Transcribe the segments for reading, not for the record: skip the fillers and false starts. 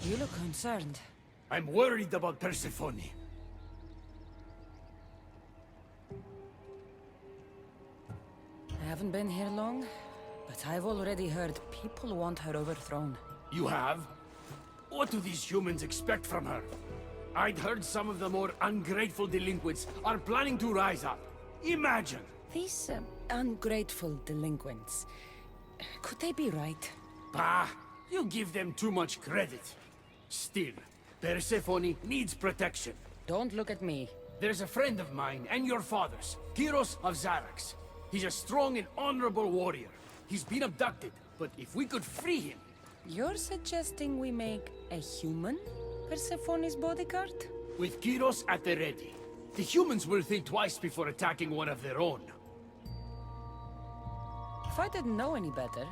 You look concerned. I'm worried about Persephone. I haven't been here long, but I've already heard people want her overthrown. You have? What do these humans expect from her? I'd heard some of the more ungrateful delinquents are planning to rise up. Imagine! These ungrateful delinquents, could they be right? Bah! You give them too much credit. Still, Persephone needs protection. Don't look at me. There's a friend of mine and your father's, Kyros of Xarax. He's a strong and honorable warrior. He's been abducted, but if we could free him... You're suggesting we make a human Persephone's bodyguard? With Kyros at the ready, the humans will think twice before attacking one of their own. If I didn't know any better,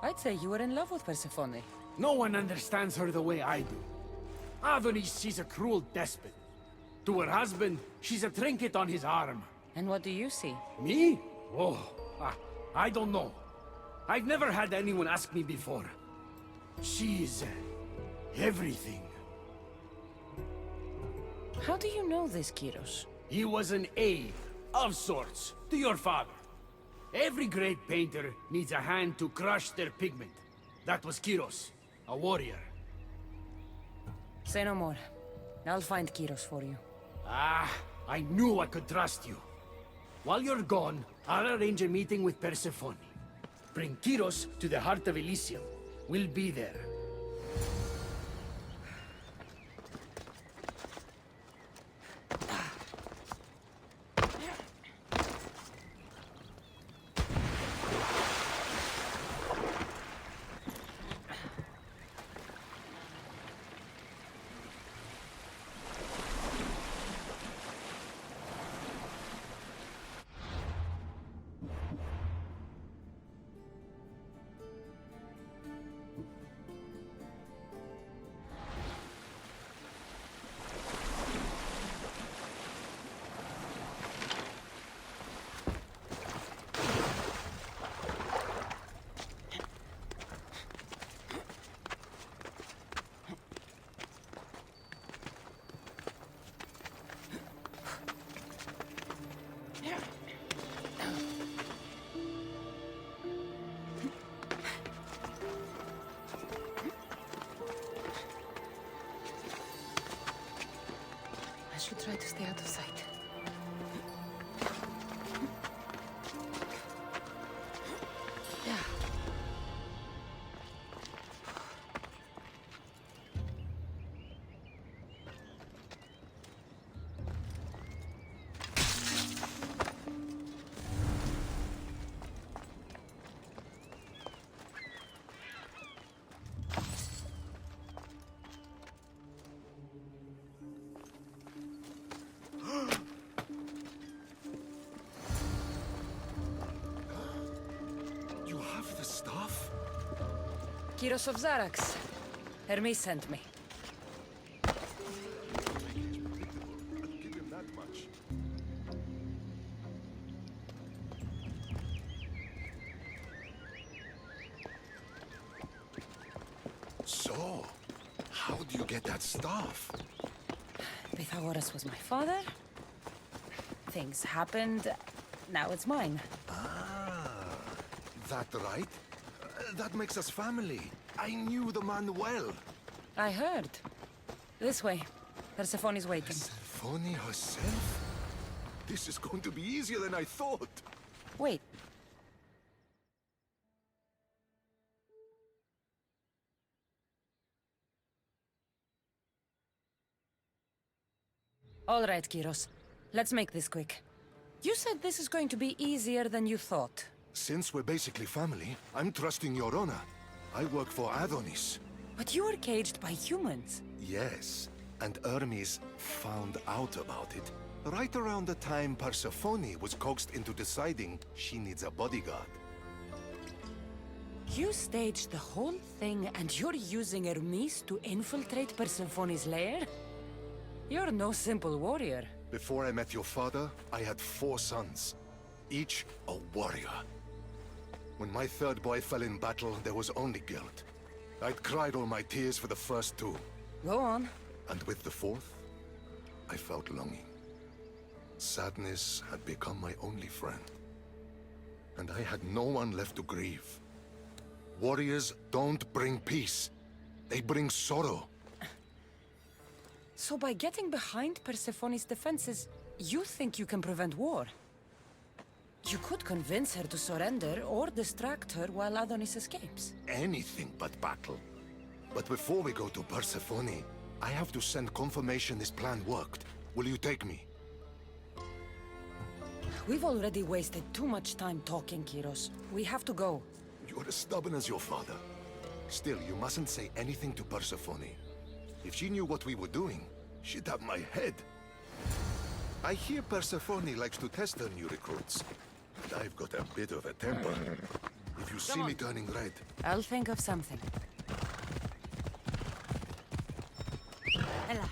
I'd say you were in love with Persephone. No one understands her the way I do. Adonis, she's a cruel despot. To her husband, she's a trinket on his arm. And what do you see? Me? Oh, I don't know. I've never had anyone ask me before. She's... everything. How do you know this, Kyros? He was an aide, of sorts, to your father. Every great painter needs a hand to crush their pigment. That was Kyros, a warrior. Say no more. I'll find Kyros for you. Ah, I knew I could trust you. While you're gone, I'll arrange a meeting with Persephone. Bring Kyros to the heart of Elysium. We'll be there. I should try to stay out of sight. Yeah. You have the stuff? Kyros of Xarax. Hermes sent me. I'll give him that much. So, how do you get that stuff? Pythagoras was my father. Things happened. Now it's mine. That right? That makes us family. I knew the man well. I heard. This way. Persephone's waiting. Persephone herself? This is going to be easier than I thought. Wait. All right, Kyros. Let's make this quick. You said this is going to be easier than you thought. Since we're basically family, I'm trusting your honor. I work for Adonis. But you were caged by humans. Yes, and Hermes found out about it right around the time Persephone was coaxed into deciding she needs a bodyguard. You staged the whole thing and you're using Hermes to infiltrate Persephone's lair? You're no simple warrior. Before I met your father, I had 4 sons, each a warrior. When my third boy fell in battle, there was only guilt. I'd cried all my tears for the first 2. Go on. And with the 4th, I felt longing. Sadness had become my only friend. And I had no one left to grieve. Warriors don't bring peace. They bring sorrow. So by getting behind Persephone's defenses, you think you can prevent war? You could convince her to surrender or distract her while Adonis escapes. Anything but battle. But before we go to Persephone, I have to send confirmation this plan worked. Will you take me? We've already wasted too much time talking, Kyros. We have to go. You're as stubborn as your father. Still, you mustn't say anything to Persephone. If she knew what we were doing, she'd have my head. I hear Persephone likes to test her new recruits. And I've got a bit of a temper. If you see me turning red... I'll think of something. Ella.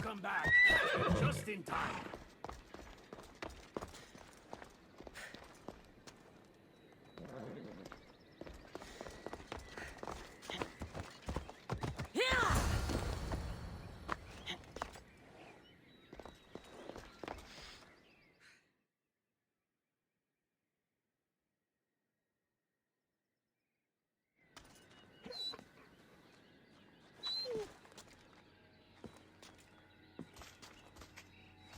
Come back. Just in time.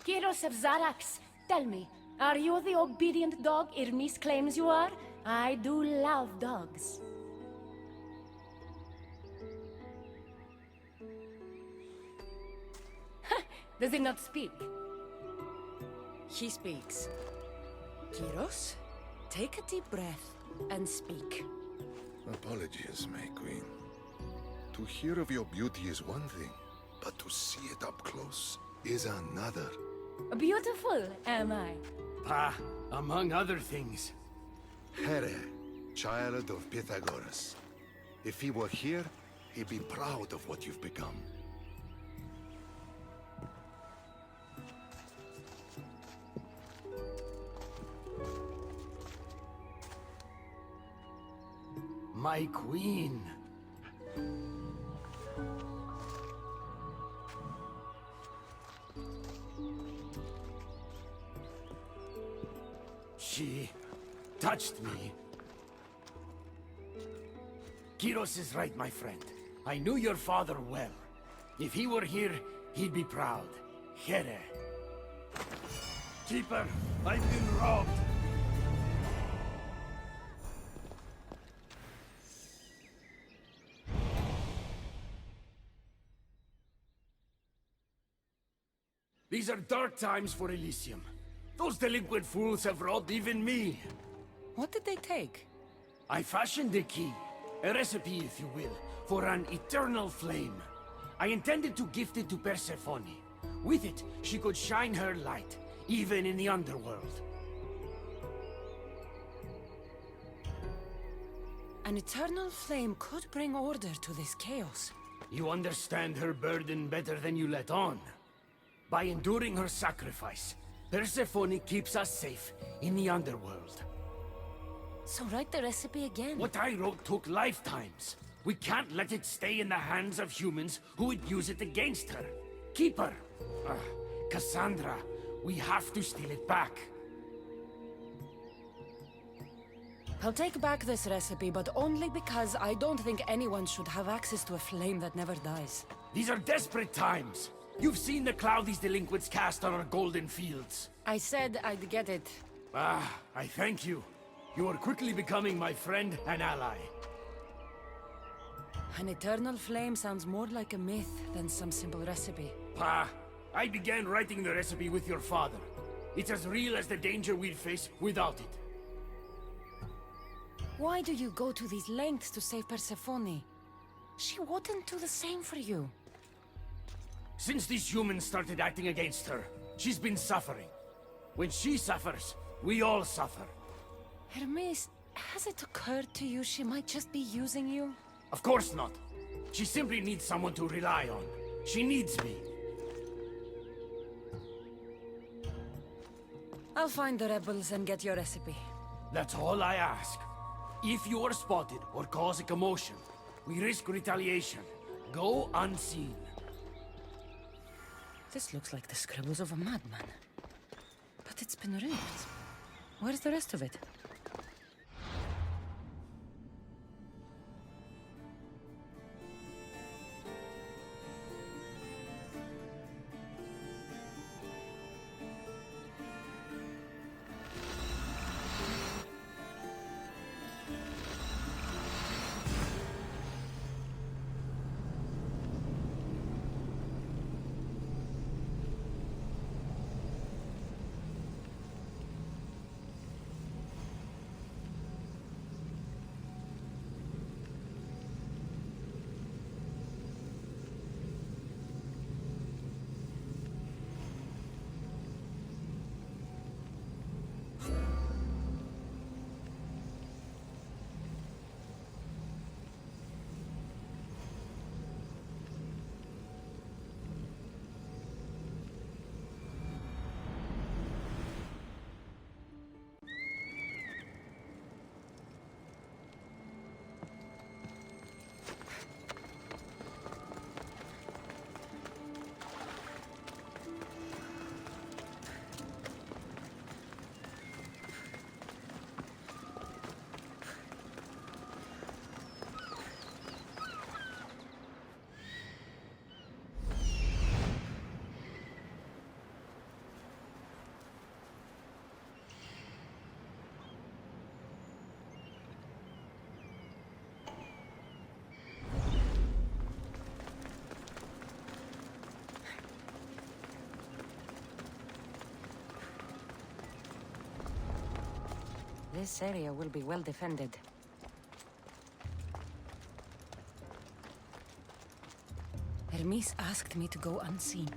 Kyros of Zarax, tell me, are you the obedient dog Hermes claims you are? I do love dogs. Does he not speak? He speaks. Kyros, take a deep breath and speak. Apologies, my queen. To hear of your beauty is one thing, but to see it up close is another. Beautiful, am I? Among other things. Here, child of Pythagoras. If he were here, he'd be proud of what you've become. My queen. She touched me. Kyros is right, my friend. I knew your father well. If he were here, he'd be proud. Here. Keeper, I've been robbed. These are dark times for Elysium. Those delinquent fools have robbed even me. What did they take? I fashioned a key, a recipe if you will, for an eternal flame. I intended to gift it to Persephone. With it, she could shine her light, even in the underworld. An eternal flame could bring order to this chaos. You understand her burden better than you let on. By enduring her sacrifice, Persephone keeps us safe in the underworld. So write the recipe again. What I wrote took lifetimes. We can't let it stay in the hands of humans who would use it against her. Keep her. Cassandra, we have to steal it back. I'll take back this recipe, but only because I don't think anyone should have access to a flame that never dies. These are desperate times. You've seen the cloud these delinquents cast on our golden fields. I said I'd get it. I thank you. You are quickly becoming my friend and ally. An eternal flame sounds more like a myth than some simple recipe. I began writing the recipe with your father. It's as real as the danger we'd face without it. Why do you go to these lengths to save Persephone? She wouldn't do the same for you. Since these humans started acting against her, she's been suffering. When she suffers, we all suffer. Hermes, has it occurred to you she might just be using you? Of course not. She simply needs someone to rely on. She needs me. I'll find the rebels and get your recipe. That's all I ask. If you are spotted or cause a commotion, we risk retaliation. Go unseen. This looks like the scribbles of a madman. But it's been ripped. Where's the rest of it? This area will be well defended. Hermes asked me to go unseen.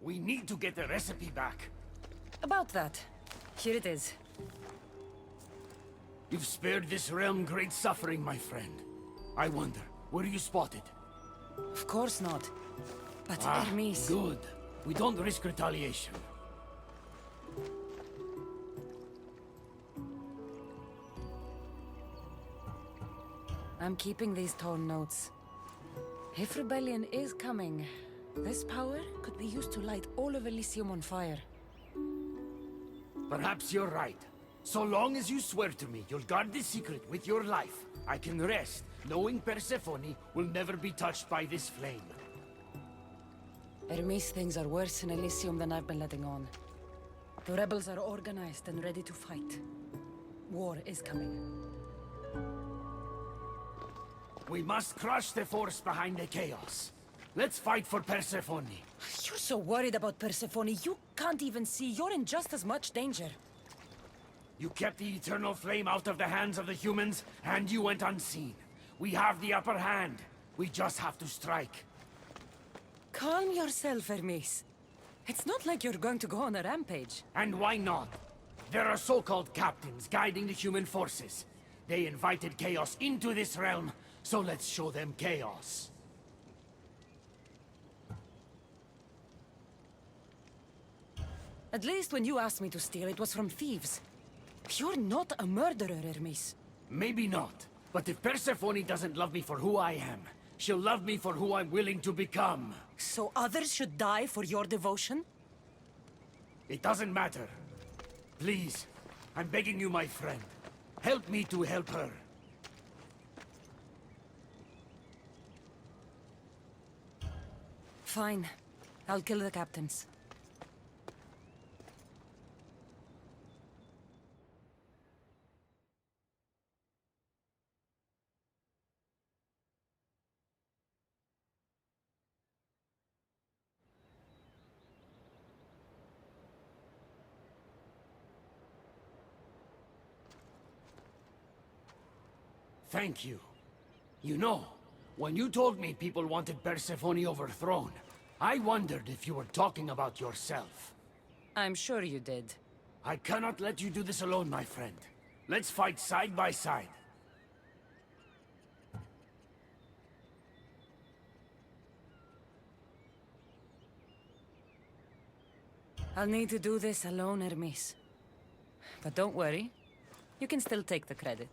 We need to get the recipe back. About that. Here it is. You've spared this realm great suffering, my friend. I wonder, were you spotted? Of course not. But Ah, Hermes... good. We don't risk retaliation. I'm keeping these torn notes. If rebellion is coming, this power could be used to light all of Elysium on fire. Perhaps you're right. So long as you swear to me you'll guard this secret with your life, I can rest, knowing Persephone will never be touched by this flame. Hermes things are worse in Elysium than I've been letting on. The rebels are organized and ready to fight. War is coming. We must crush the force behind the chaos. Let's fight for Persephone. You're so worried about Persephone, you can't even see you're in just as much danger. You kept the eternal flame out of the hands of the humans, and you went unseen. We have the upper hand. We just have to strike. Calm yourself, Hermes. It's not like you're going to go on a rampage. And why not? There are so-called captains guiding the human forces. They invited chaos into this realm, so let's show them chaos. At least when you asked me to steal, it was from thieves. You're not a murderer, Hermes. Maybe not. But if Persephone doesn't love me for who I am, she'll love me for who I'm willing to become. So others should die for your devotion? It doesn't matter. Please, I'm begging you, my friend. Help me to help her. Fine. I'll kill the captains. Thank you. You know, when you told me people wanted Persephone overthrown, I wondered if you were talking about yourself. I'm sure you did. I cannot let you do this alone, my friend. Let's fight side by side. I'll need to do this alone, Hermes. But don't worry. You can still take the credit.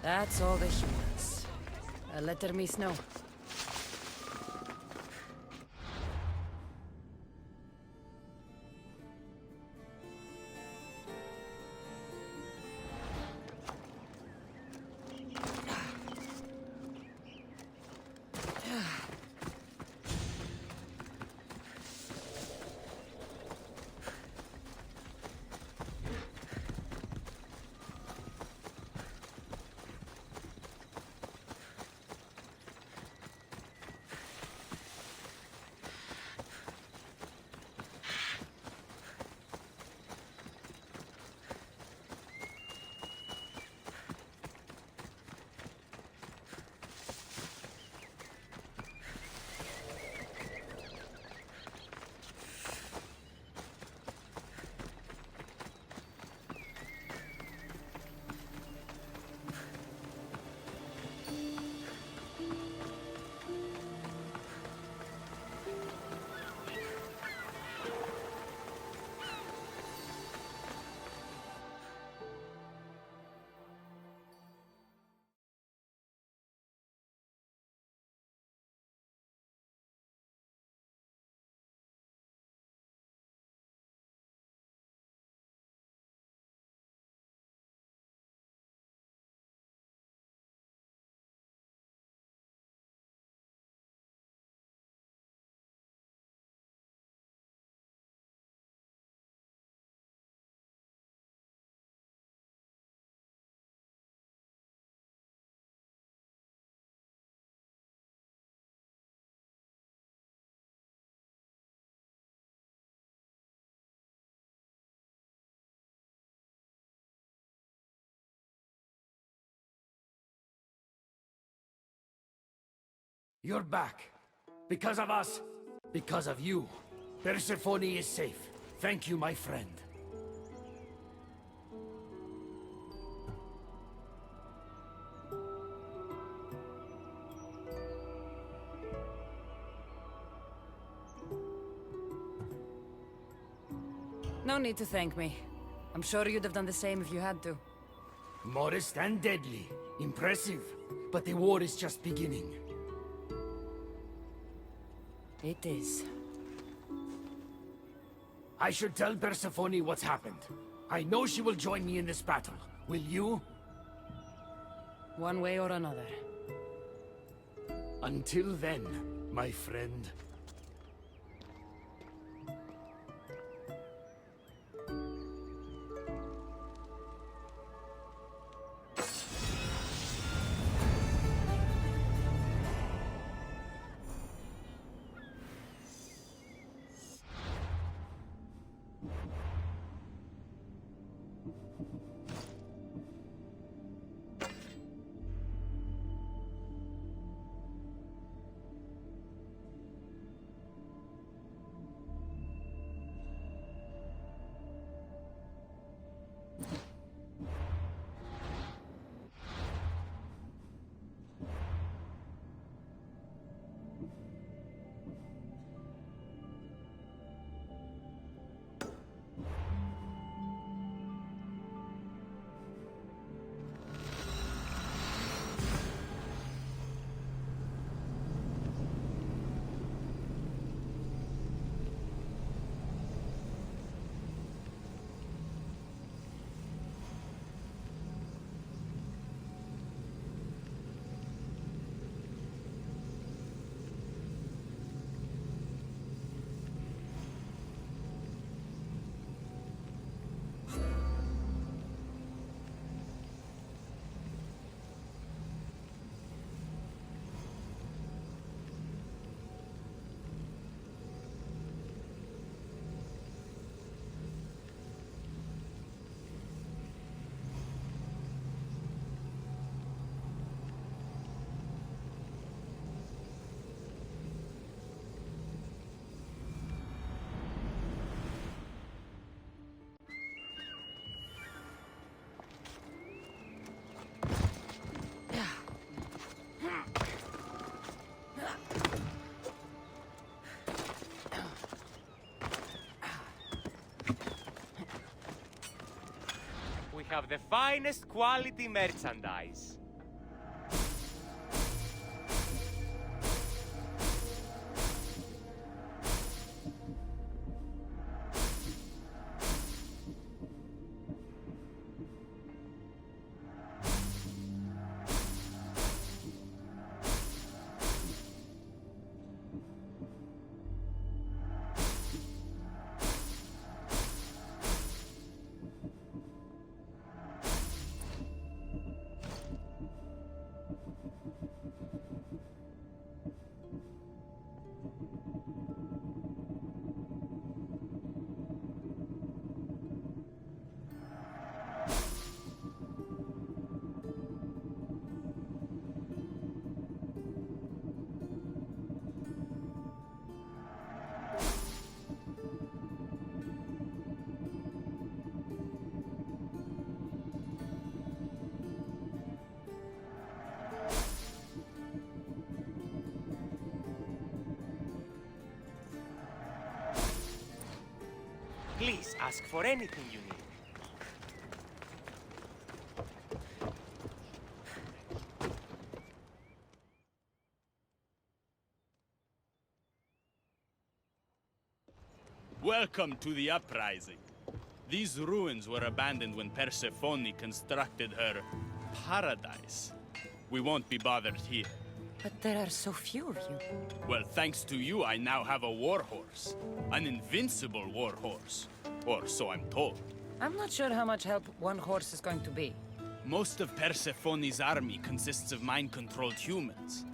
That's all the humans. I'll let Hermes know. You're back. Because of us. Because of you. Persephone is safe. Thank you, my friend. No need to thank me. I'm sure you'd have done the same if you had to. Modest and deadly. Impressive. But the war is just beginning. It is. I should tell Persephone what's happened. I know she will join me in this battle. Will you? One way or another. Until then, my friend. We have the finest quality merchandise. Please ask for anything you need. Welcome to the uprising. These ruins were abandoned when Persephone constructed her paradise. We won't be bothered here. But there are so few of you. Well, thanks to you, I now have a warhorse. An invincible warhorse. Or so I'm told. I'm not sure how much help one horse is going to be. Most of Persephone's army consists of mind-controlled humans.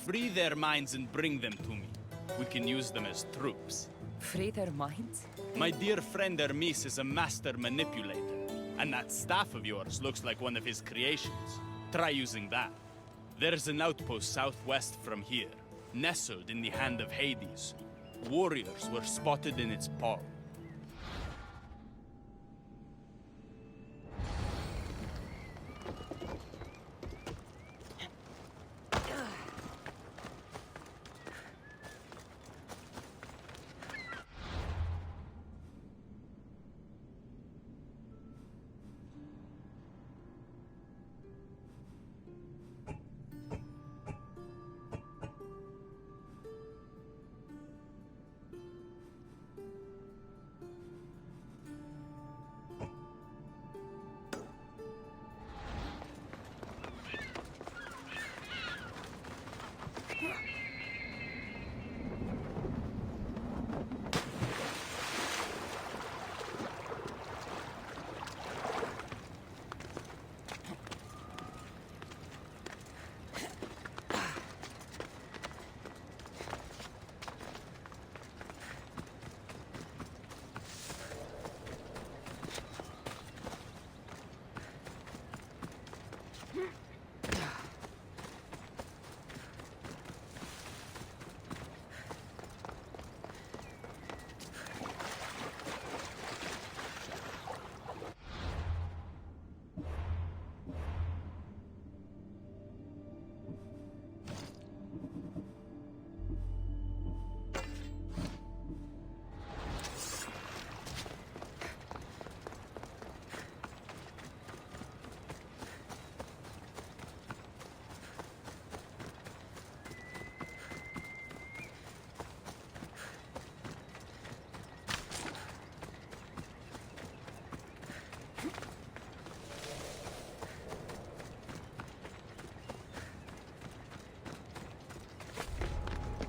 Free their minds and bring them to me. We can use them as troops. Free their minds? My dear friend Hermes is a master manipulator. And that staff of yours looks like one of his creations. Try using that. There's an outpost southwest from here. nestled in the hand of Hades. Warriors were spotted in its paw.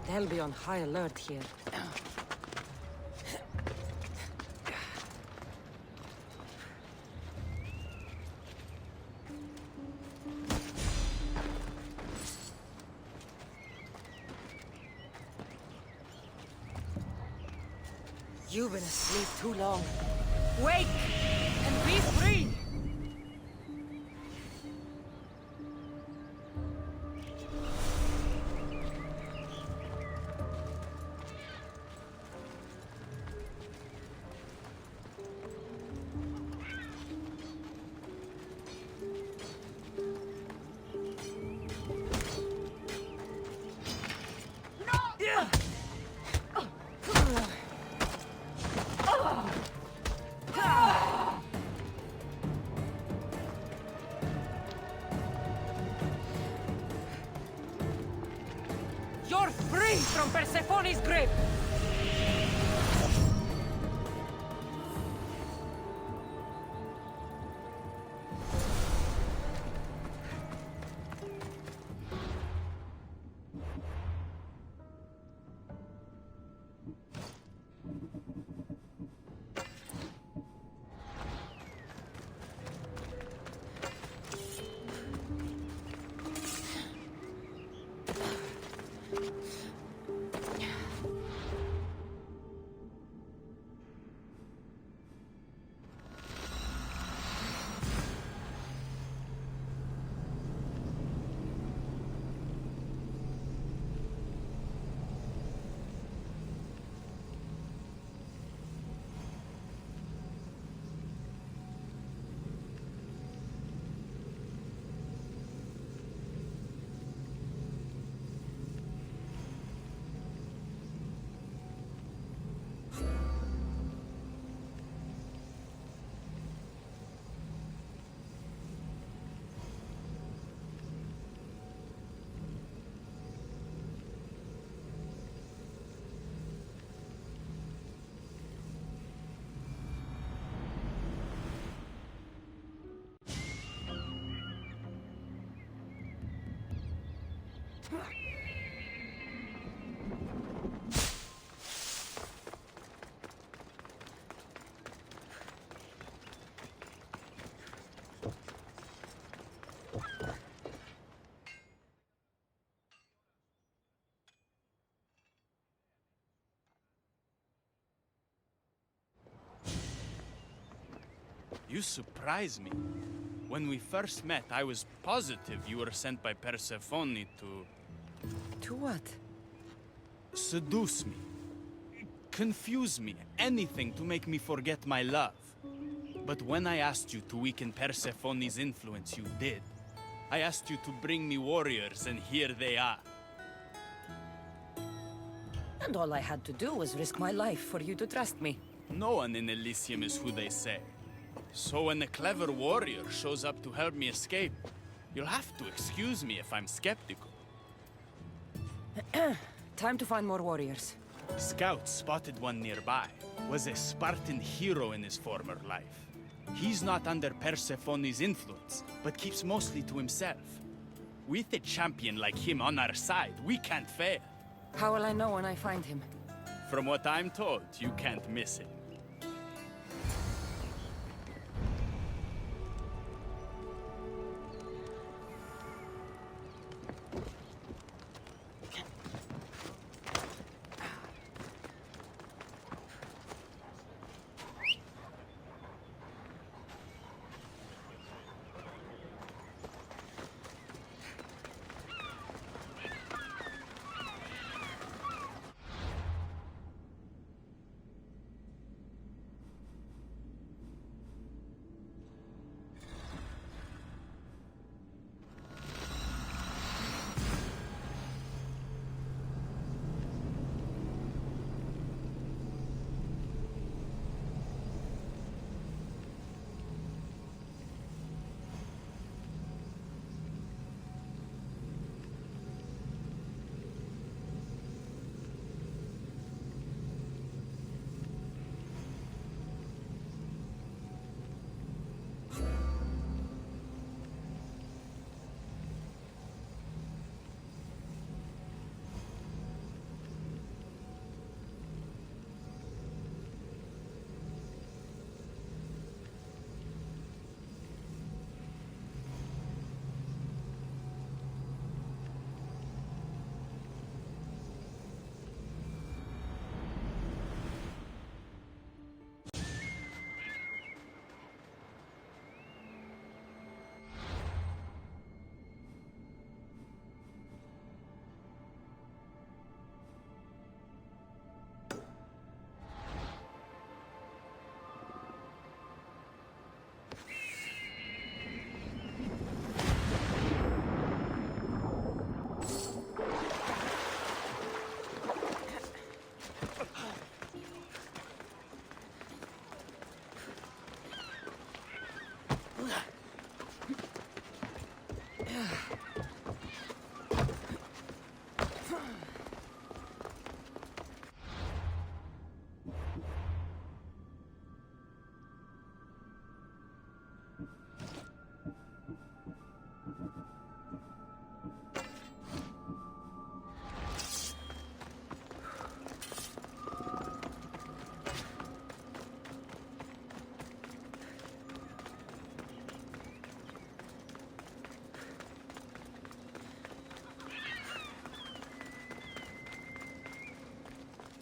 They'll be on high alert here. You've been asleep too long. Wake and be free! You're free from Persephone's grip! You surprise me. When we first met, I was positive you were sent by Persephone to... To what? seduce me, confuse me, anything to make me forget my love. But when I asked you to weaken Persephone's influence, you did. I asked you to bring me warriors, and here they are. And all I had to do was risk my life for you to trust me. No one in Elysium is who they say. So when a clever warrior shows up to help me escape, you'll have to excuse me if I'm skeptical. Time to find more warriors. Scouts spotted one nearby. Was a Spartan hero in his former life. He's not under Persephone's influence, but keeps mostly to himself. With a champion like him on our side, we can't fail. How will I know when I find him? From what I'm told, you can't miss him.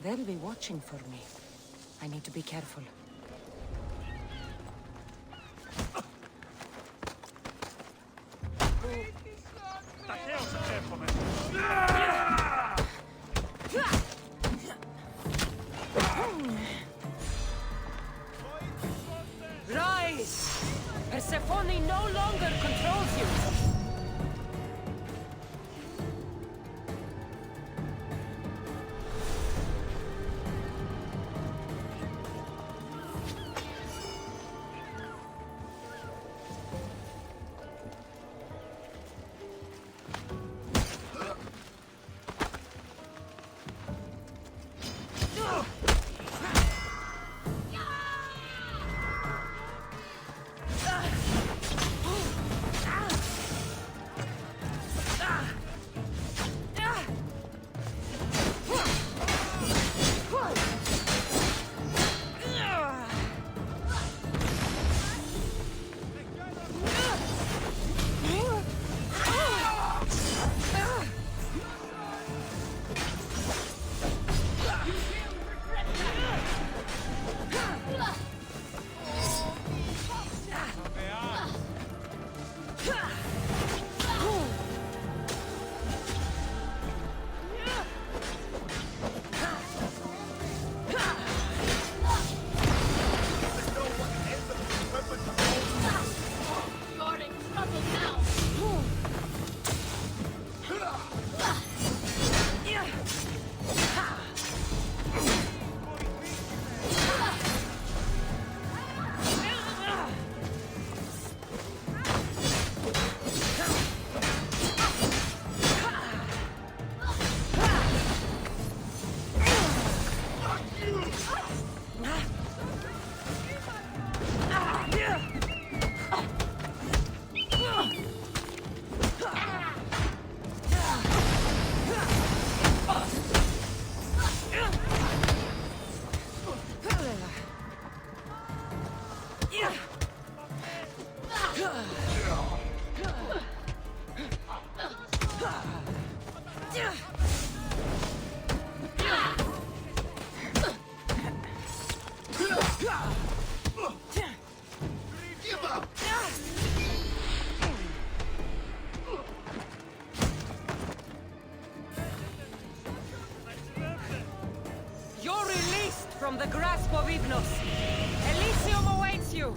They'll be watching for me. I need to be careful. Rise! Persephone no longer controls you! You're released from the grasp of Hypnos. Elysium awaits you.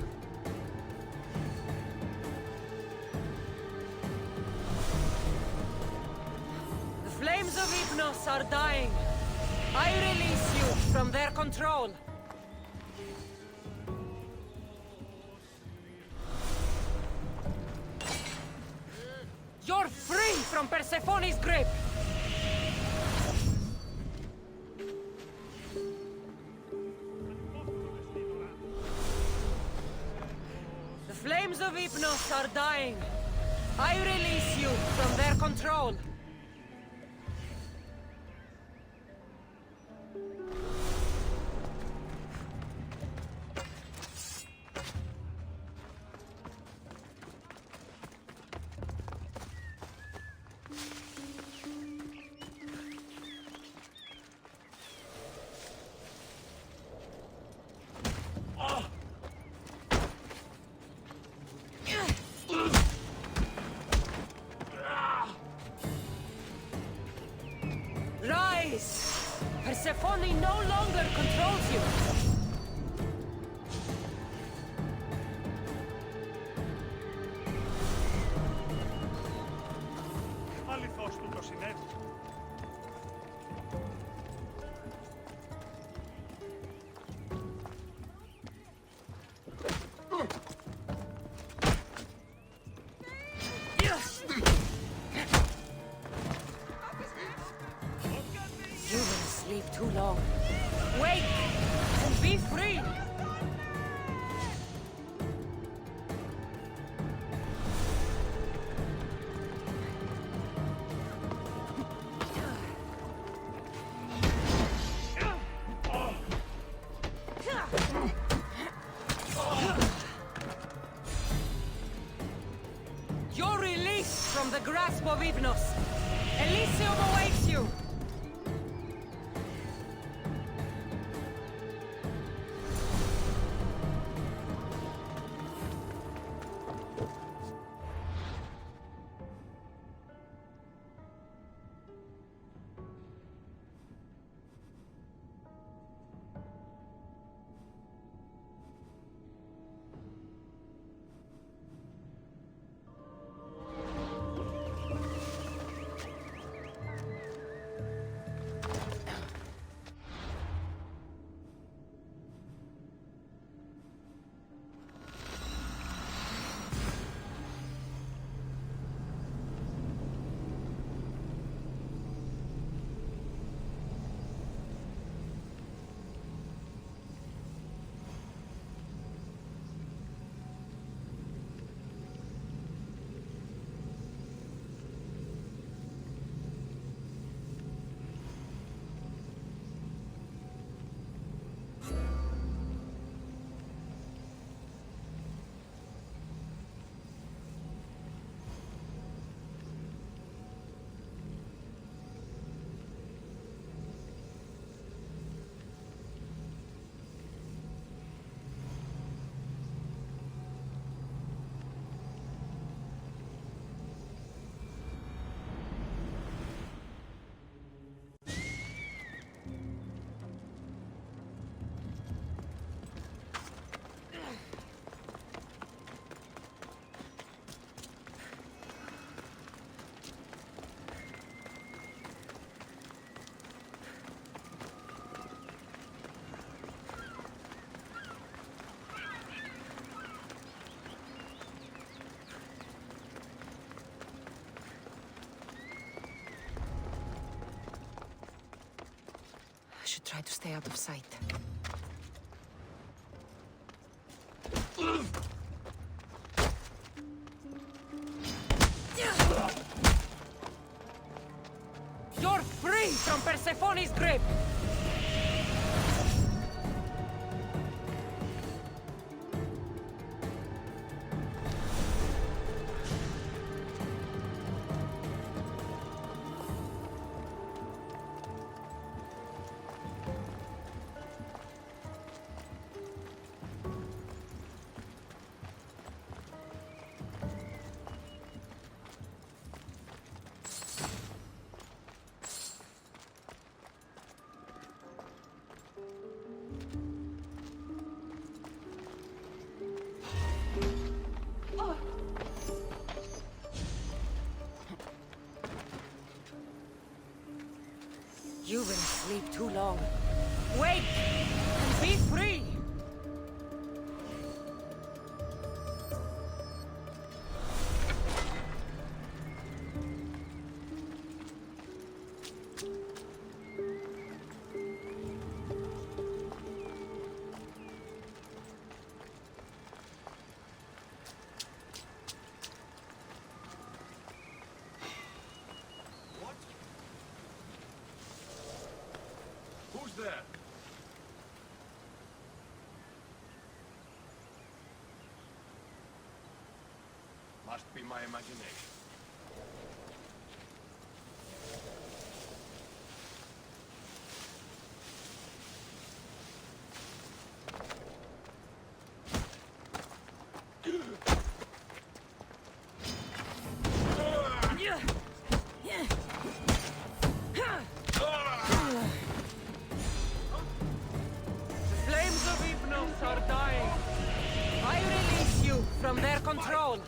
The flames of Hypnos are dying. I release you from their control. You're free from Persephone's grip! The flames of Hypnos are dying. I release you from their control. Rise! Persephone no longer controls you! Αληθώς του το συνέβη. You've been asleep too long. Wake and be free! You're released from the grasp of Hypnos. Elysium awaits you! I should try to stay out of sight. You're free from Persephone's grip! You've been asleep too long. Wake and be free! Who's there? Must be my imagination. Are dying. I release you from their control.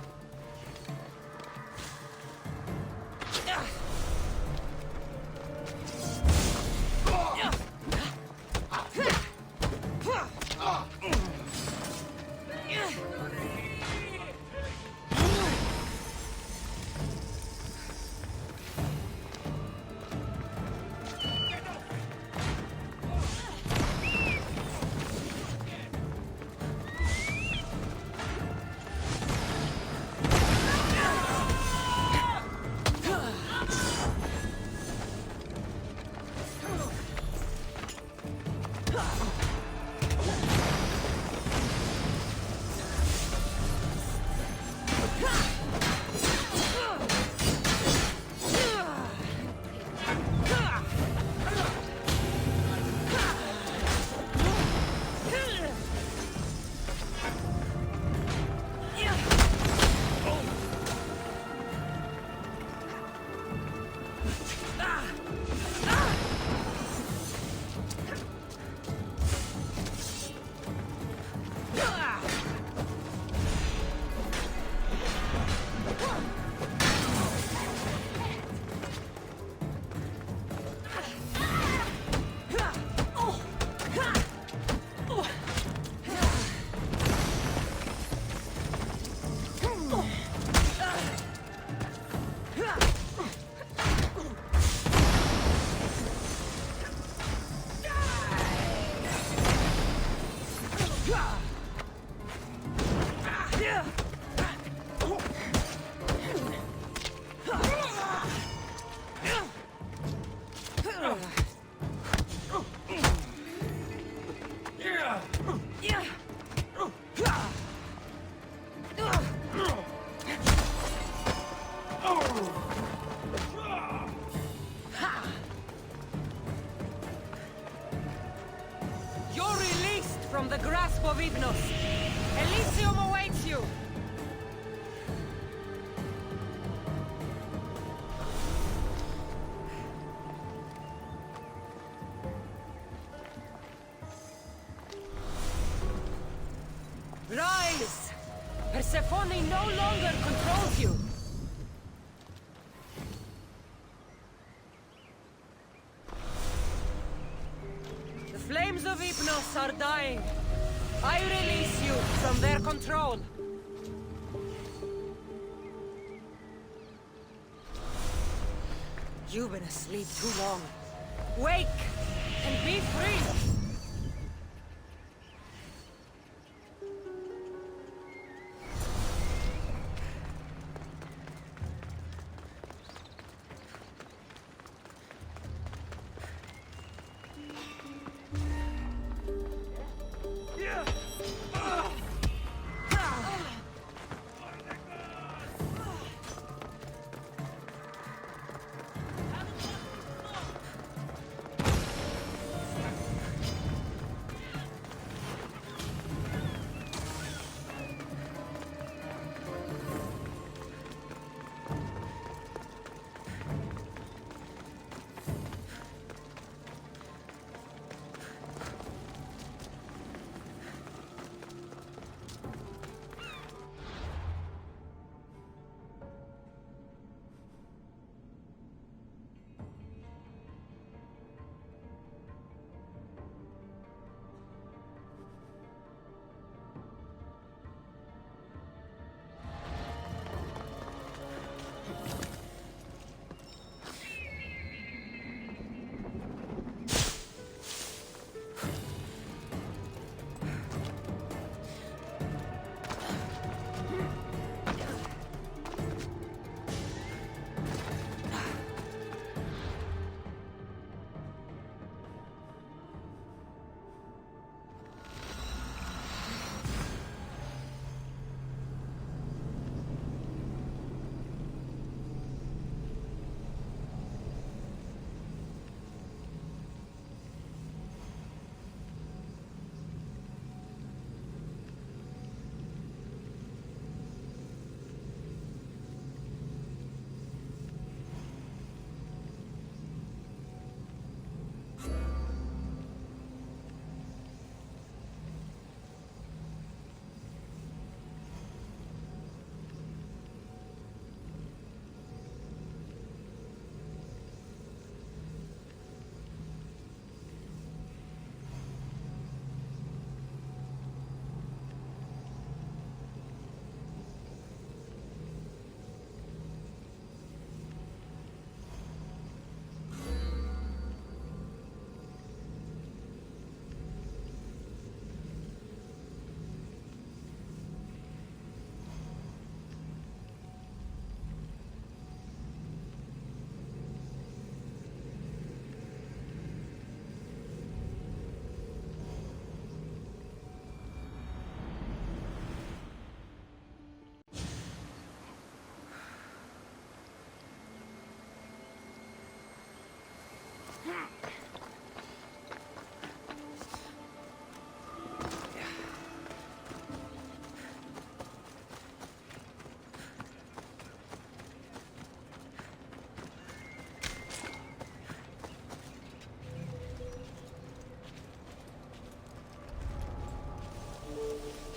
From the grasp of Hypnos. Elysium awaits you! Rise! Persephone no longer controls you! The flames of Hypnos are dying. I release you from their control. You've been asleep too long. Wake and be free!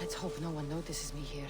Let's hope no one notices me here.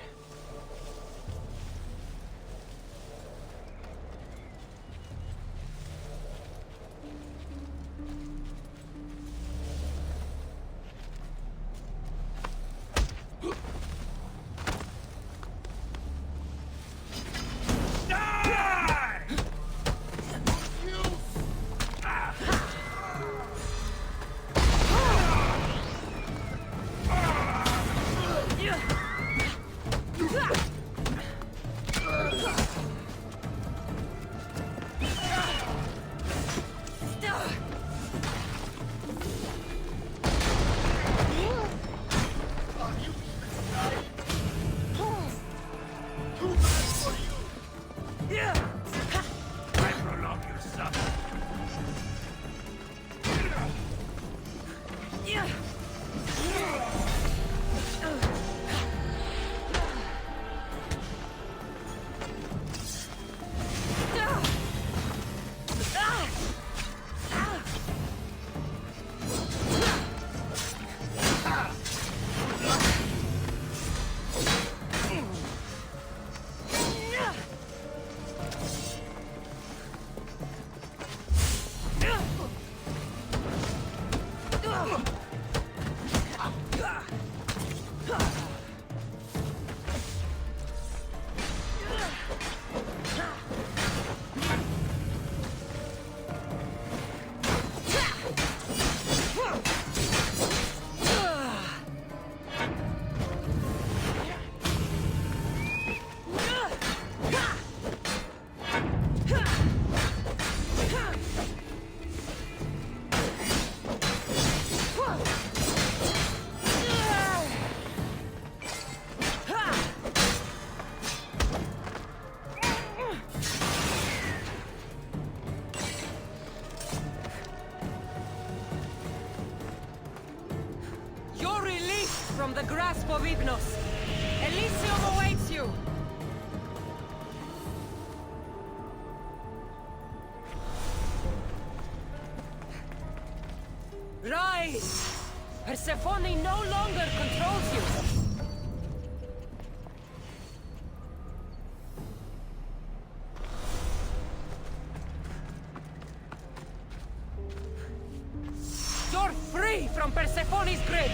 From the grasp of Ignos. Elysium awaits you! Rise! Persephone no longer controls you! You're free from Persephone's grip!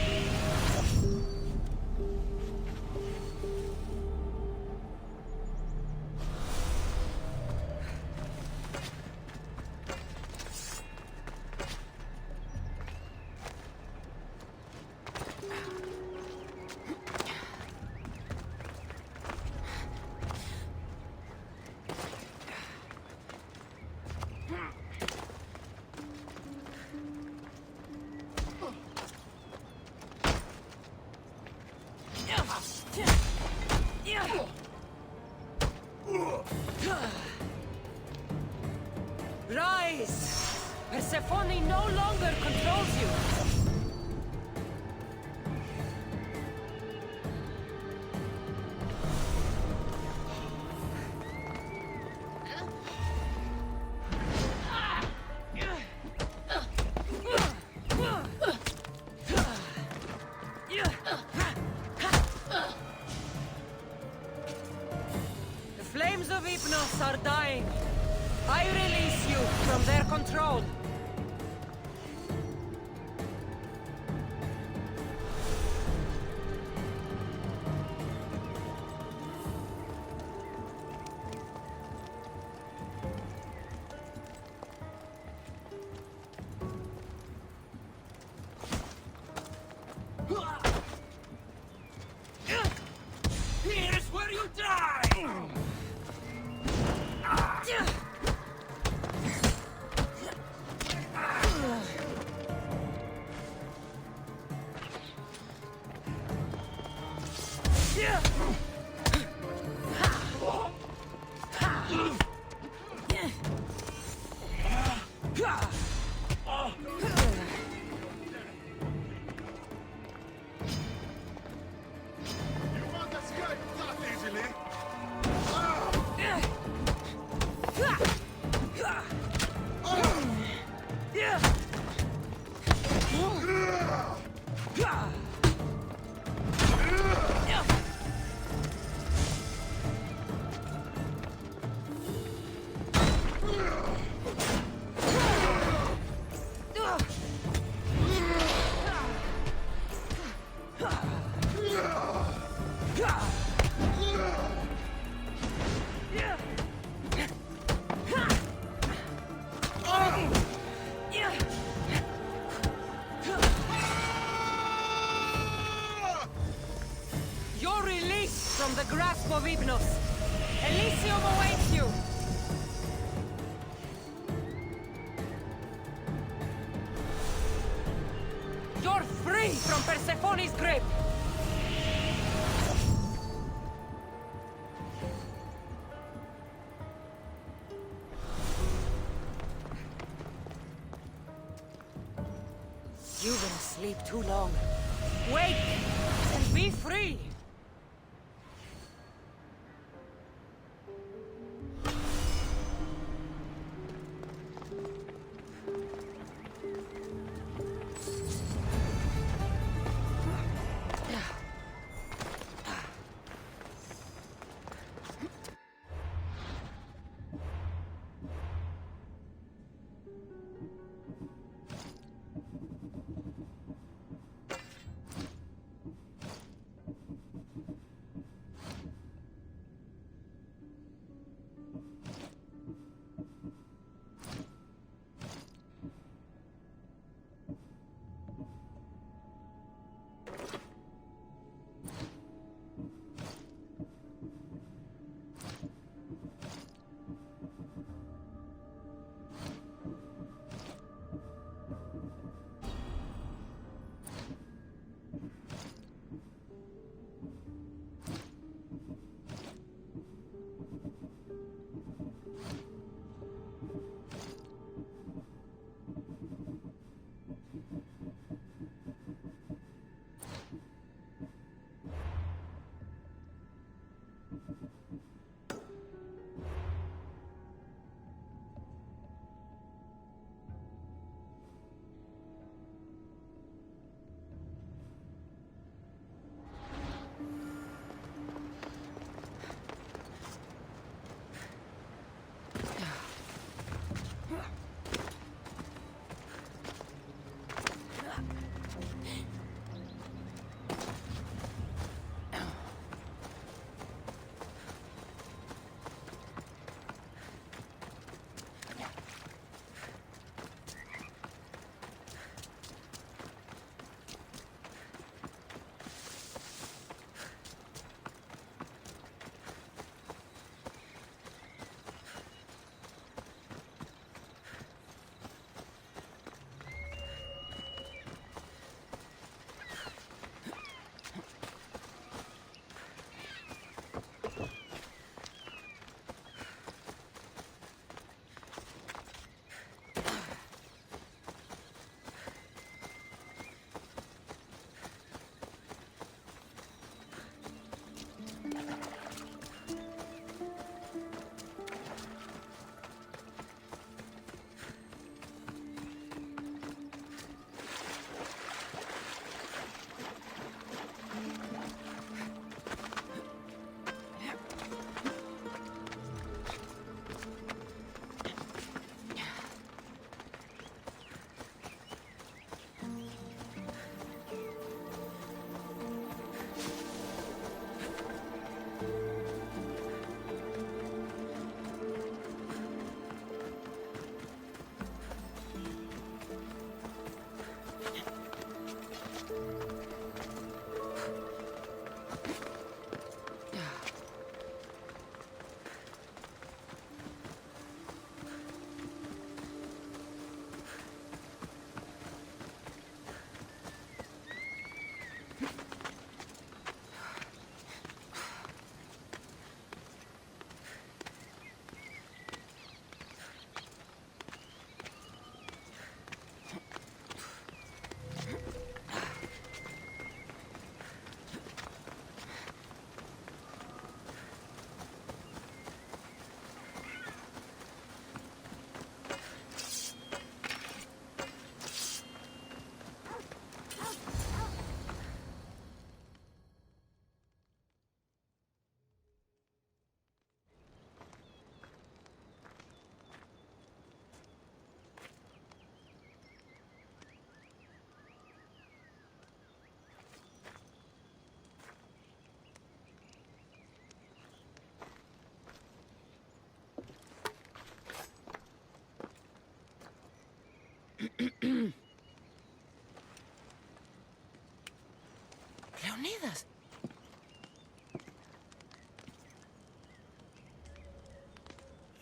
Rise! Persephone no longer controls you! The flames of Hypnos are dying. I release you from their control. Here's where you die! of Hypnos. Elysium awaits you! You're free from Persephone's grip! You've been asleep too long. Wake and be free!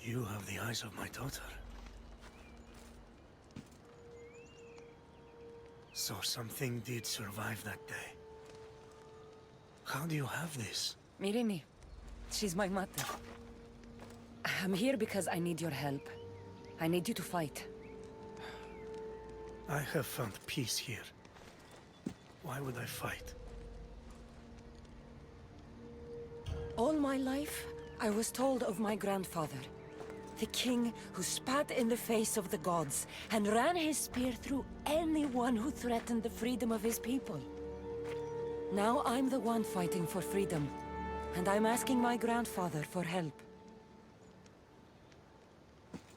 You have the eyes of my daughter. So something did survive that day. How do you have this? Mirini. She's my mother. I'm here because I need your help. I need you to fight. I have found peace here. Why would I fight? All my life, I was told of my grandfather. The king who spat in the face of the gods and ran his spear through anyone who threatened the freedom of his people. Now I'm the one fighting for freedom, and I'm asking my grandfather for help.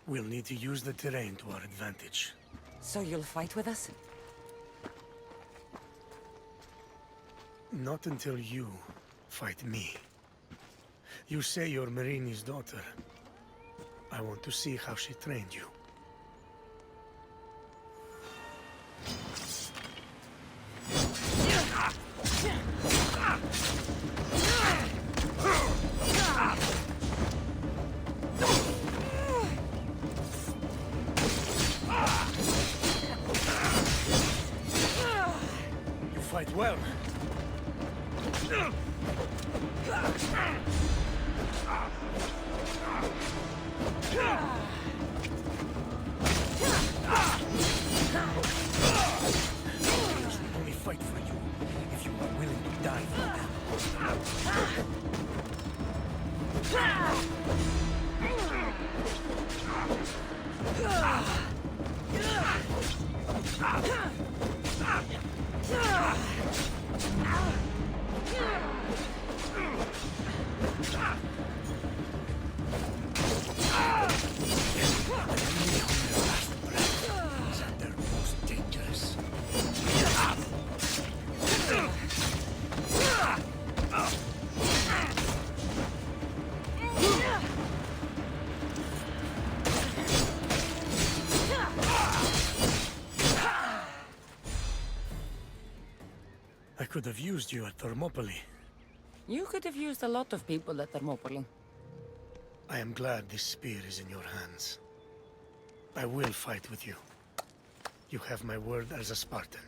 We'll need to use the terrain to our advantage. So you'll fight with us? Not until you fight me. You say you're Marini's daughter. I want to see how she trained you. You fight well. Only fight for you if you are willing to die for them. I could have used you at Thermopylae. You could have used a lot of people at Thermopylae. I am glad this spear is in your hands. I will fight with you. You have my word as a Spartan.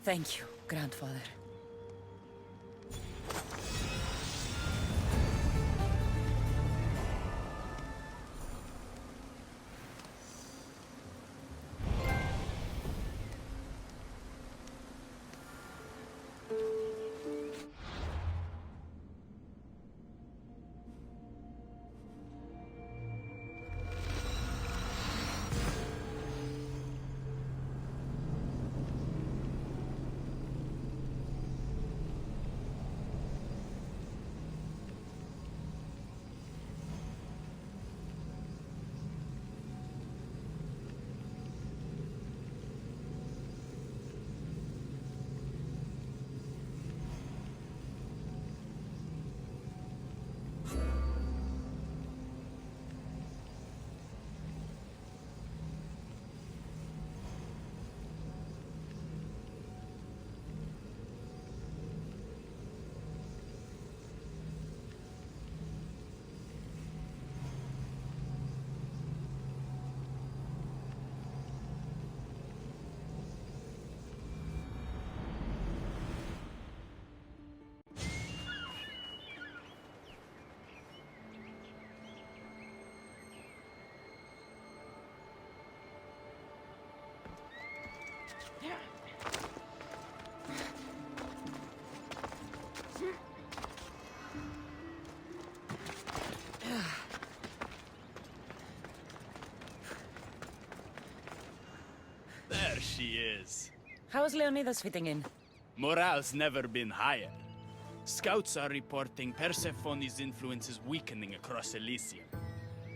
Thank you, grandfather. There she is. How's Leonidas fitting in? Morale's never been higher. Scouts are reporting Persephone's influence is weakening across Elysium.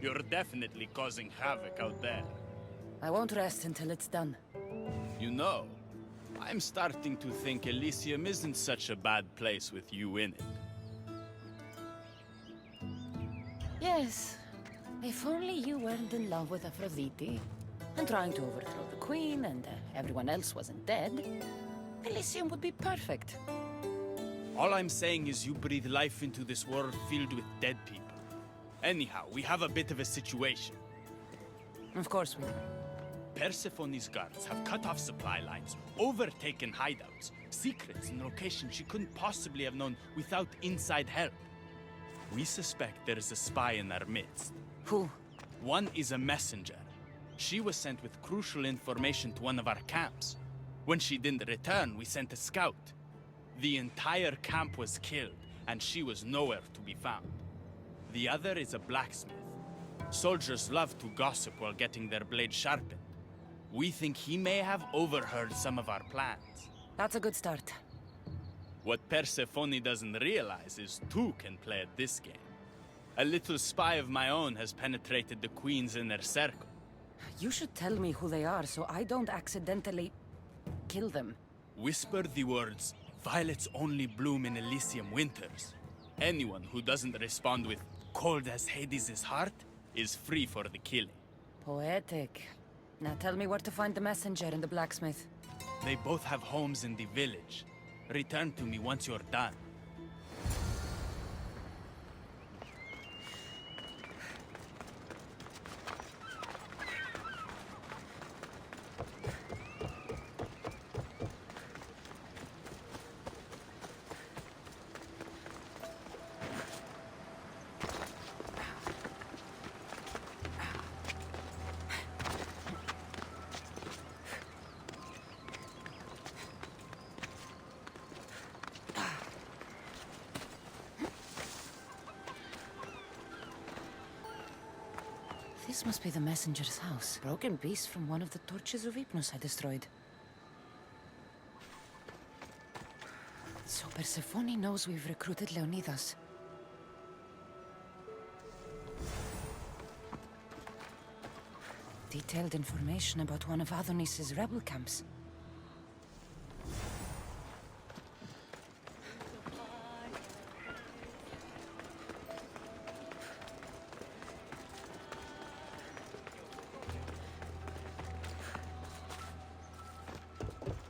You're definitely causing havoc out there. I won't rest until it's done. You know, I'm starting to think Elysium isn't such a bad place with you in it. Yes. If only you weren't in love with Aphrodite, and trying to overthrow the queen, and everyone else wasn't dead, Elysium would be perfect. All I'm saying is you breathe life into this world filled with dead people. Anyhow, we have a bit of a situation. Of course we do. Persephone's guards have cut off supply lines, overtaken hideouts, secrets and locations she couldn't possibly have known without inside help. We suspect there is a spy in our midst. Who? One is a messenger. She was sent with crucial information to one of our camps. When she didn't return, we sent a scout. The entire camp was killed, and she was nowhere to be found. The other is a blacksmith. Soldiers love to gossip while getting their blades sharpened. We think he may have overheard some of our plans. That's a good start. What Persephone doesn't realize is two can play at this game. A little spy of my own has penetrated the Queen's inner circle. You should tell me who they are so I don't accidentally kill them. Whisper the words, "Violets only bloom in Elysium winters." Anyone who doesn't respond with, "Cold as Hades' heart," is free for the killing. Poetic. Now tell me where to find the messenger and the blacksmith. They both have homes in the village. Return to me once you're done. This must be the messenger's house. Broken piece from one of the torches of Hypnos I destroyed. So Persephone knows we've recruited Leonidas. Detailed information about one of Adonis's rebel camps.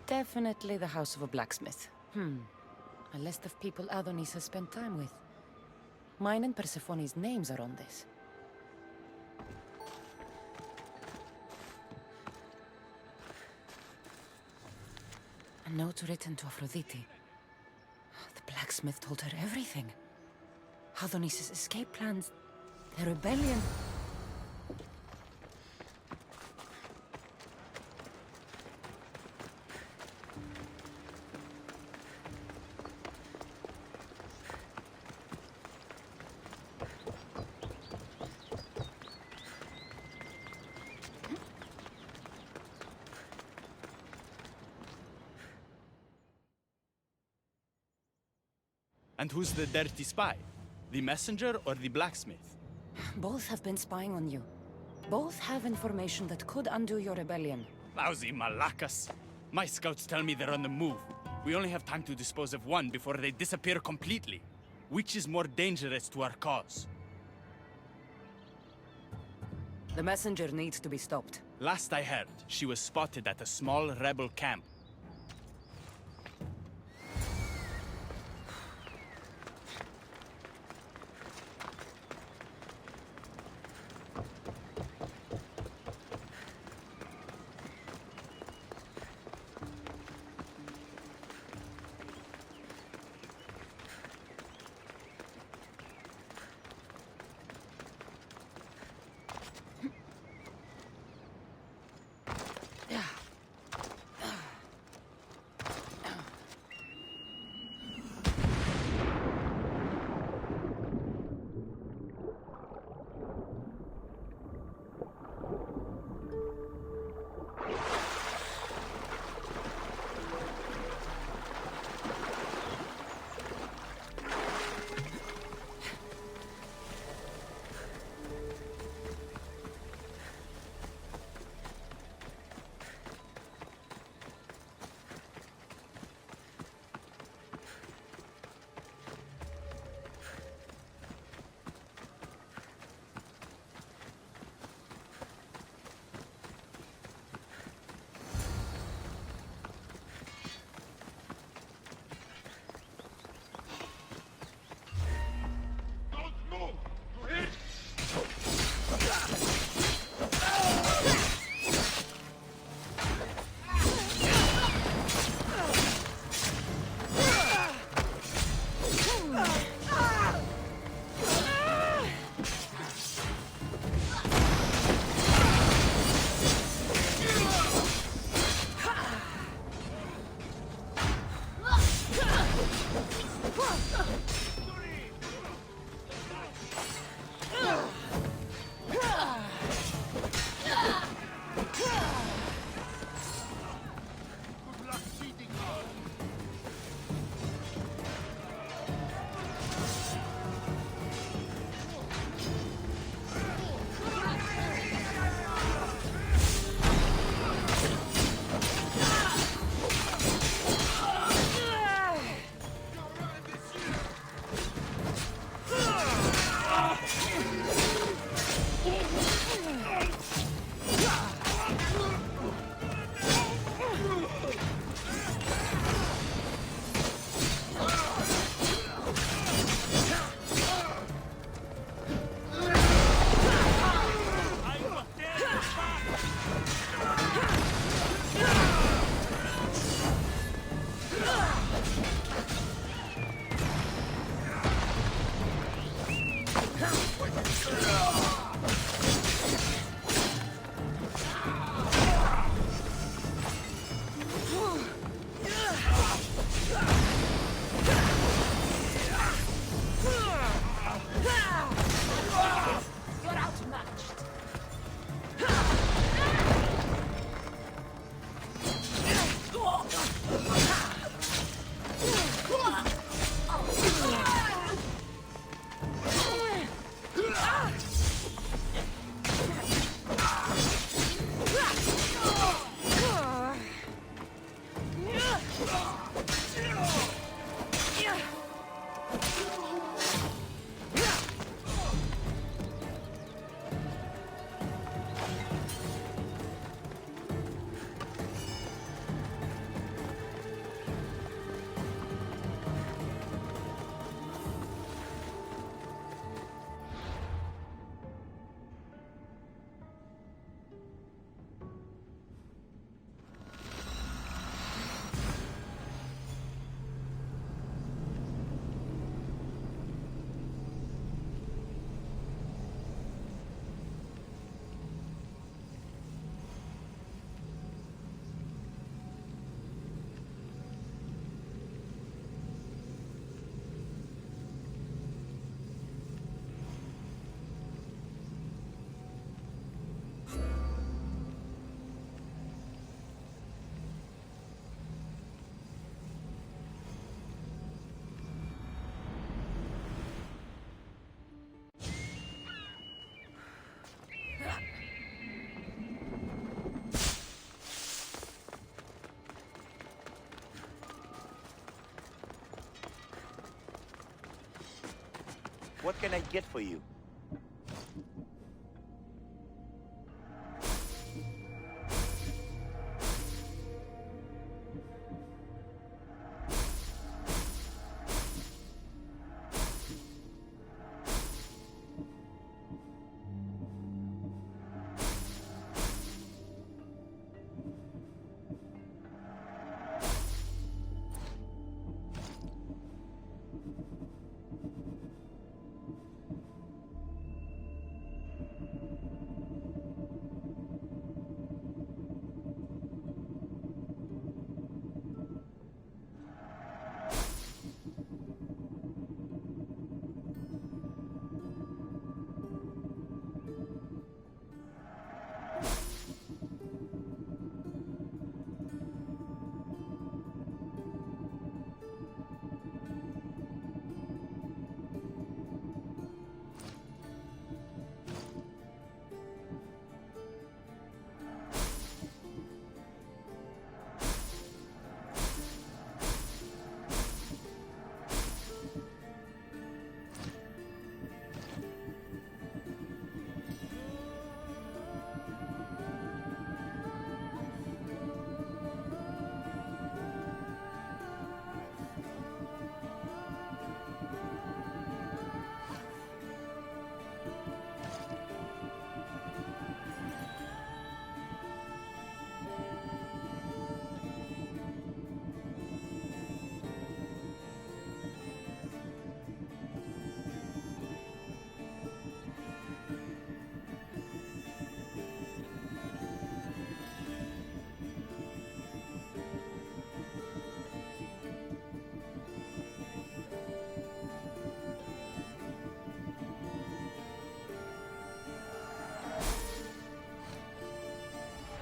Definitely the house of a blacksmith. A list of people Adonis has spent time with. Mine and Persephone's names are on this. A note written to Aphrodite. The blacksmith told her everything. Adonis's escape plans, the rebellion. And who's the dirty spy? The messenger or the blacksmith? Both have been spying on you. Both have information that could undo your rebellion. Lousy malacas. My scouts tell me they're on the move. We only have time to dispose of one before they disappear completely. Which is more dangerous to our cause? The messenger needs to be stopped. Last I heard, she was spotted at a small rebel camp. You're outmatched. What can I get for you?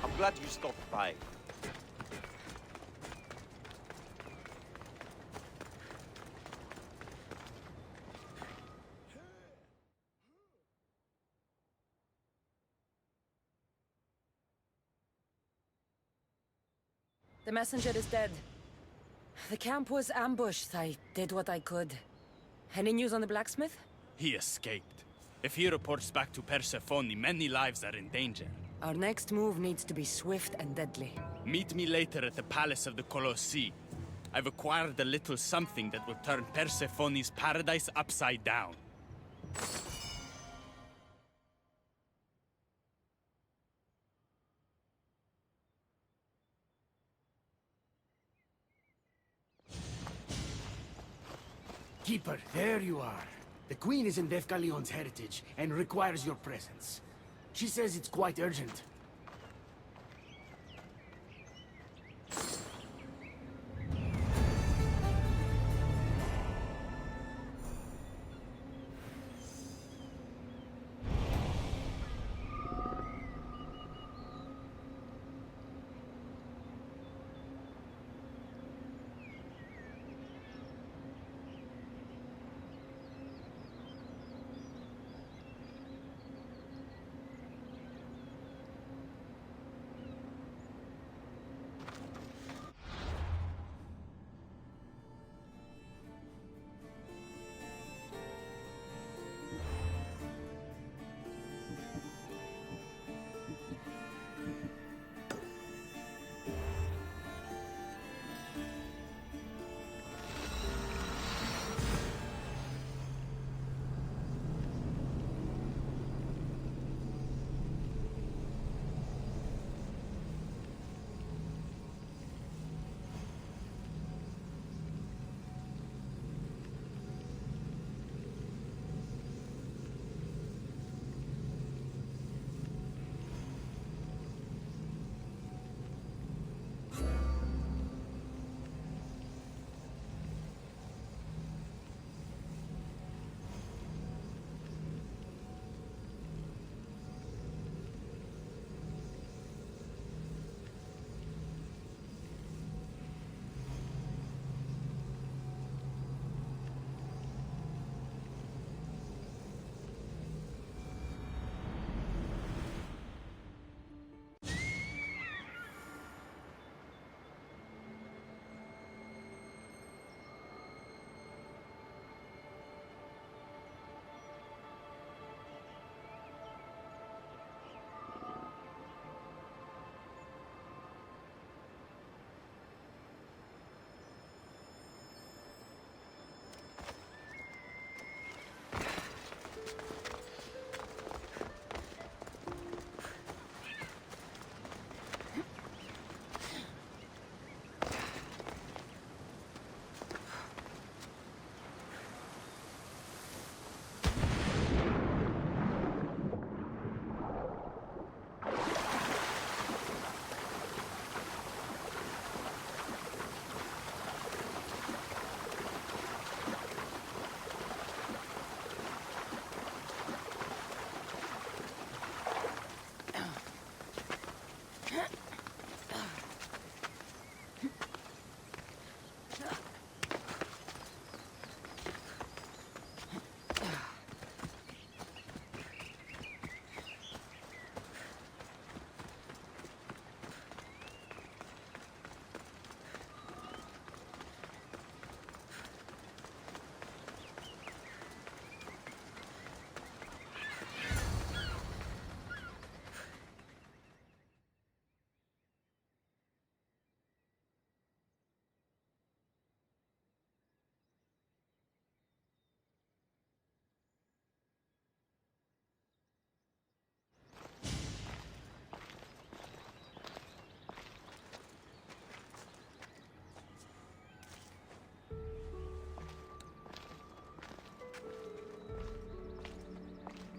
I'm glad you stopped by. The messenger is dead. The camp was ambushed. I did what I could. Any news on the blacksmith? He escaped. If he reports back to Persephone, many lives are in danger. Our next move needs to be swift and deadly. Meet me later at the Palace of the Colossi. I've acquired a little something that will turn Persephone's paradise upside down. Keeper, there you are. The Queen is in Defcalion's heritage and requires your presence. She says it's quite urgent.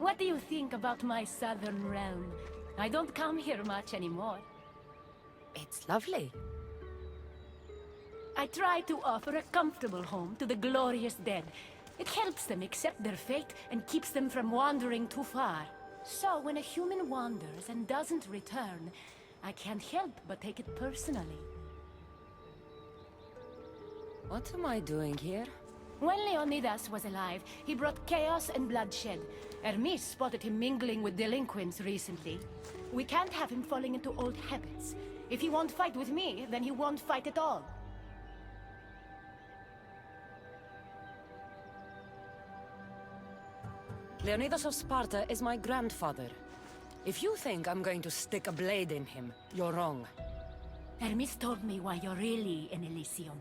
What do you think about my southern realm? I don't come here much anymore. It's lovely. I try to offer a comfortable home to the glorious dead. It helps them accept their fate and keeps them from wandering too far. So when a human wanders and doesn't return, I can't help but take it personally. What am I doing here? When Leonidas was alive, he brought chaos and bloodshed. Hermes spotted him mingling with delinquents recently. We can't have him falling into old habits. If he won't fight with me, then he won't fight at all. Leonidas of Sparta is my grandfather. If you think I'm going to stick a blade in him, you're wrong. Hermes told me why you're really in Elysium.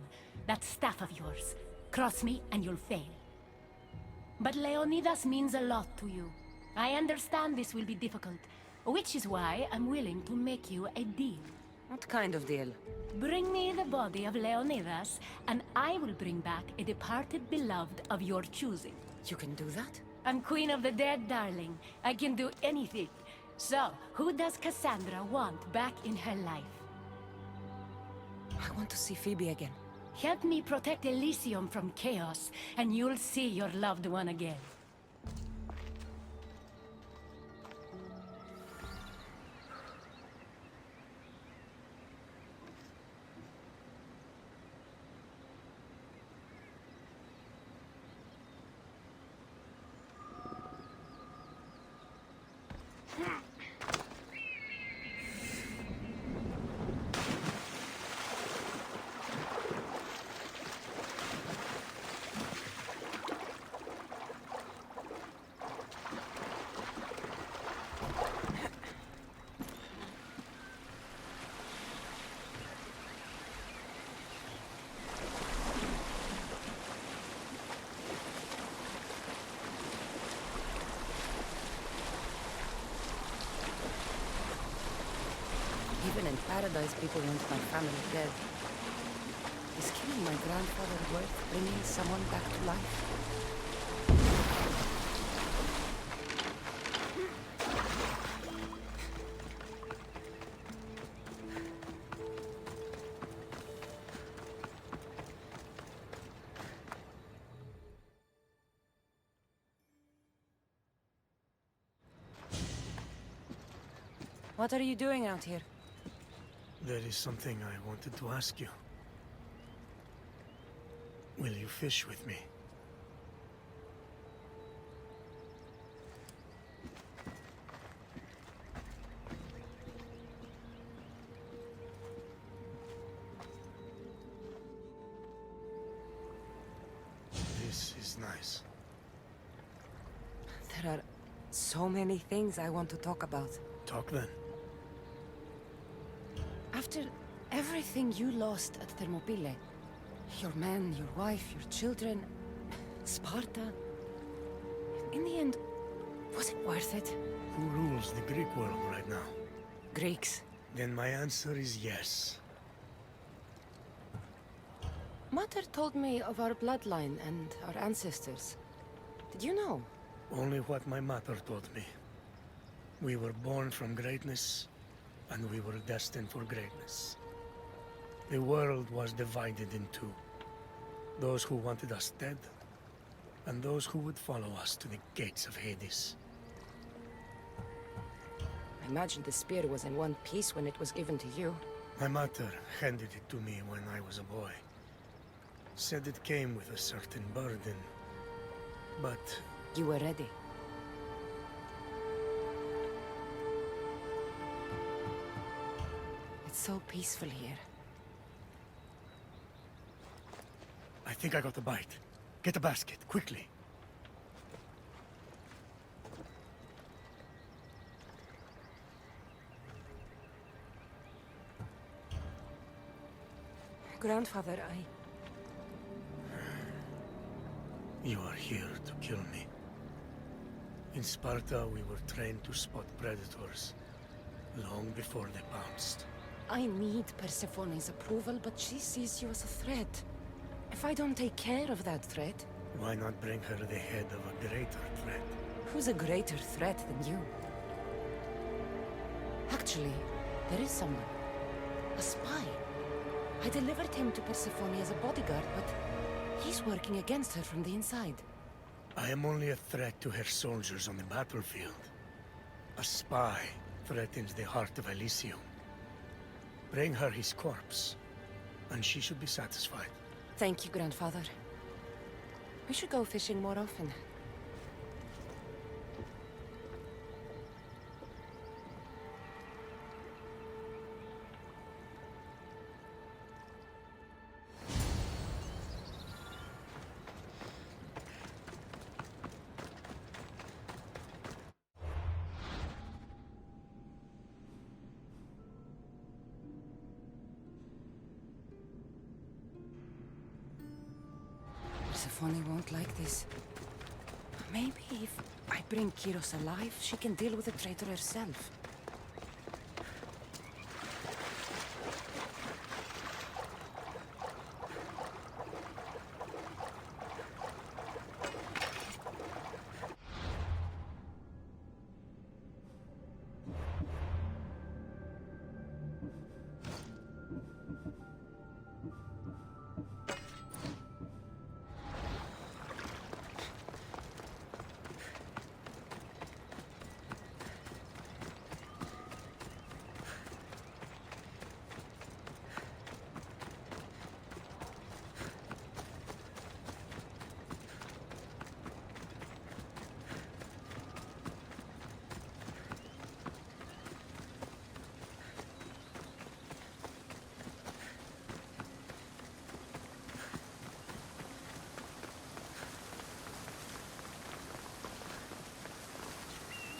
That staff of yours. Cross me and you'll fail. But Leonidas means a lot to you. I understand this will be difficult, which is why I'm willing to make you a deal. What kind of deal? Bring me the body of Leonidas, and I will bring back a departed beloved of your choosing. You can do that? I'm Queen of the Dead, darling. I can do anything. So, who does Cassandra want back in her life? I want to see Phoebe again. Help me protect Elysium from chaos, and you'll see your loved one again. Even in paradise, people want my family dead. Is killing my grandfather worth bringing someone back to life? What are you doing out here? There is something I wanted to ask you. Will you fish with me? This is nice. There are so many things I want to talk about. Talk then. After everything you lost at Thermopylae, your men, your wife, your children, Sparta, in the end, was it worth it? Who rules the Greek world right now? Greeks. Then my answer is yes. Mater told me of our bloodline and our ancestors. Did you know? Only what my mother told me. We were born from greatness, and we were destined for greatness. The world was divided in two. Those who wanted us dead, and those who would follow us to the gates of Hades. I imagine the spear was in one piece when it was given to you. My mother handed it to me when I was a boy. Said it came with a certain burden, but You were ready. It's so peaceful here. I think I got a bite. Get a basket, quickly. Grandfather, You are here to kill me. In Sparta, we were trained to spot predators, long before they pounced. I need Persephone's approval, but she sees you as a threat. If I don't take care of that threat, Why not bring her the head of a greater threat? who's a greater threat than you? Actually, there is someone. A spy. I delivered him to Persephone as a bodyguard, but he's working against her from the inside. I am only a threat to her soldiers on the battlefield. A spy threatens the heart of Elysium. Bring her his corpse, and she should be satisfied. Thank you, Grandfather. We should go fishing more often. Persephone won't like this. Maybe if I bring Kyros alive, she can deal with the traitor herself.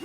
I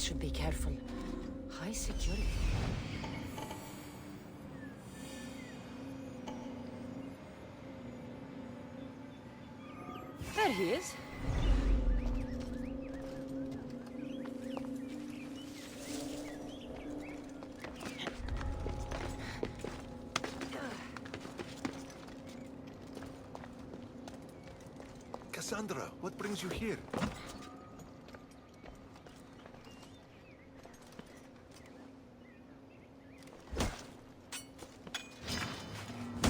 should be careful. High security. There he is. Cassandra, what brings you here?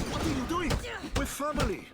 What are you doing? We're family.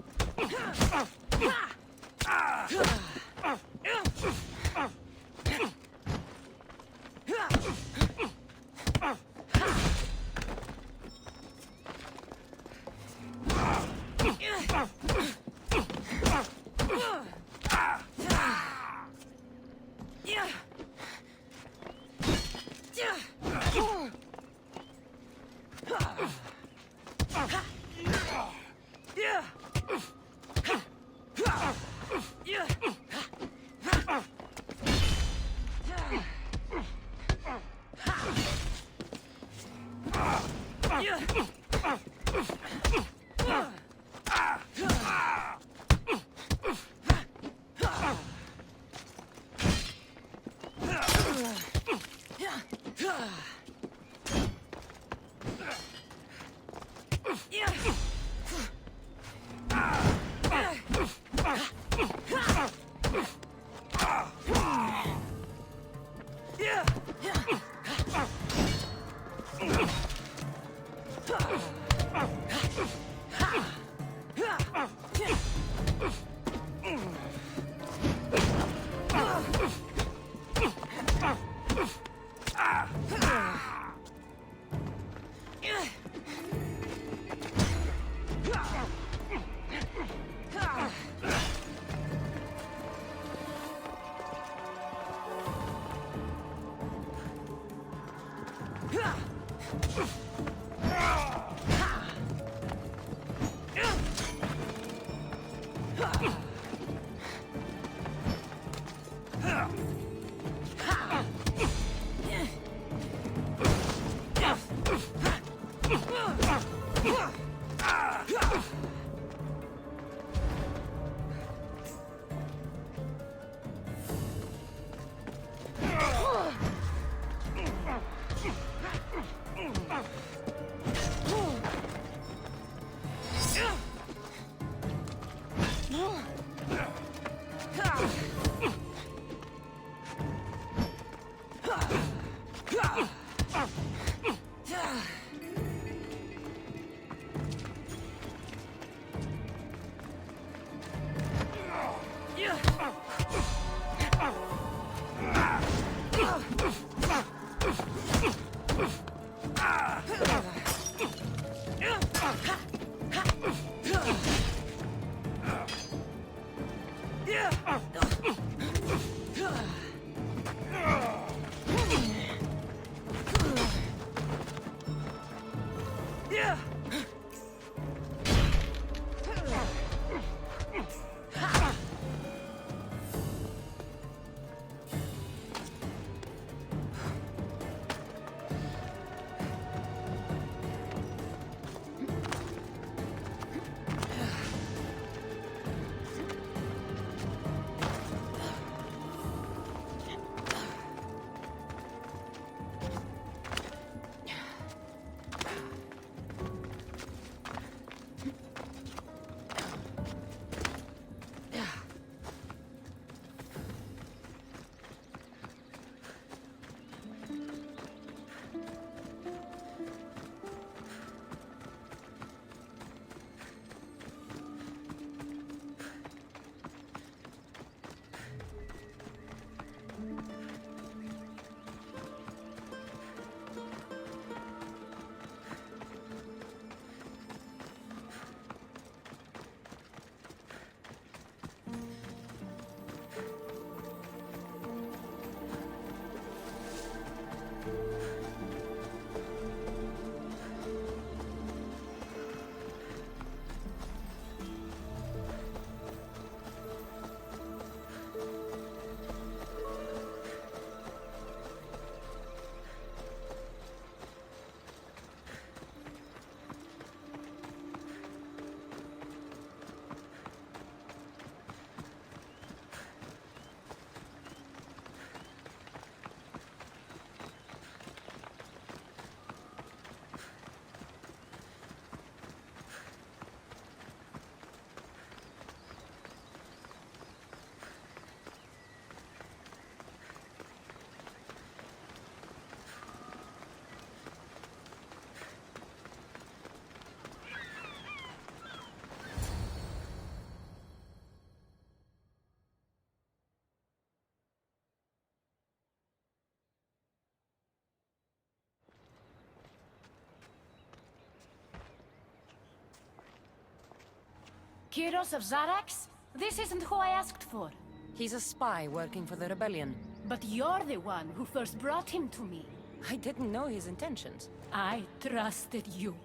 Kyros of Zarax? This isn't who I asked for. He's a spy working for the rebellion. But you're the one who first brought him to me. I didn't know his intentions. I trusted you.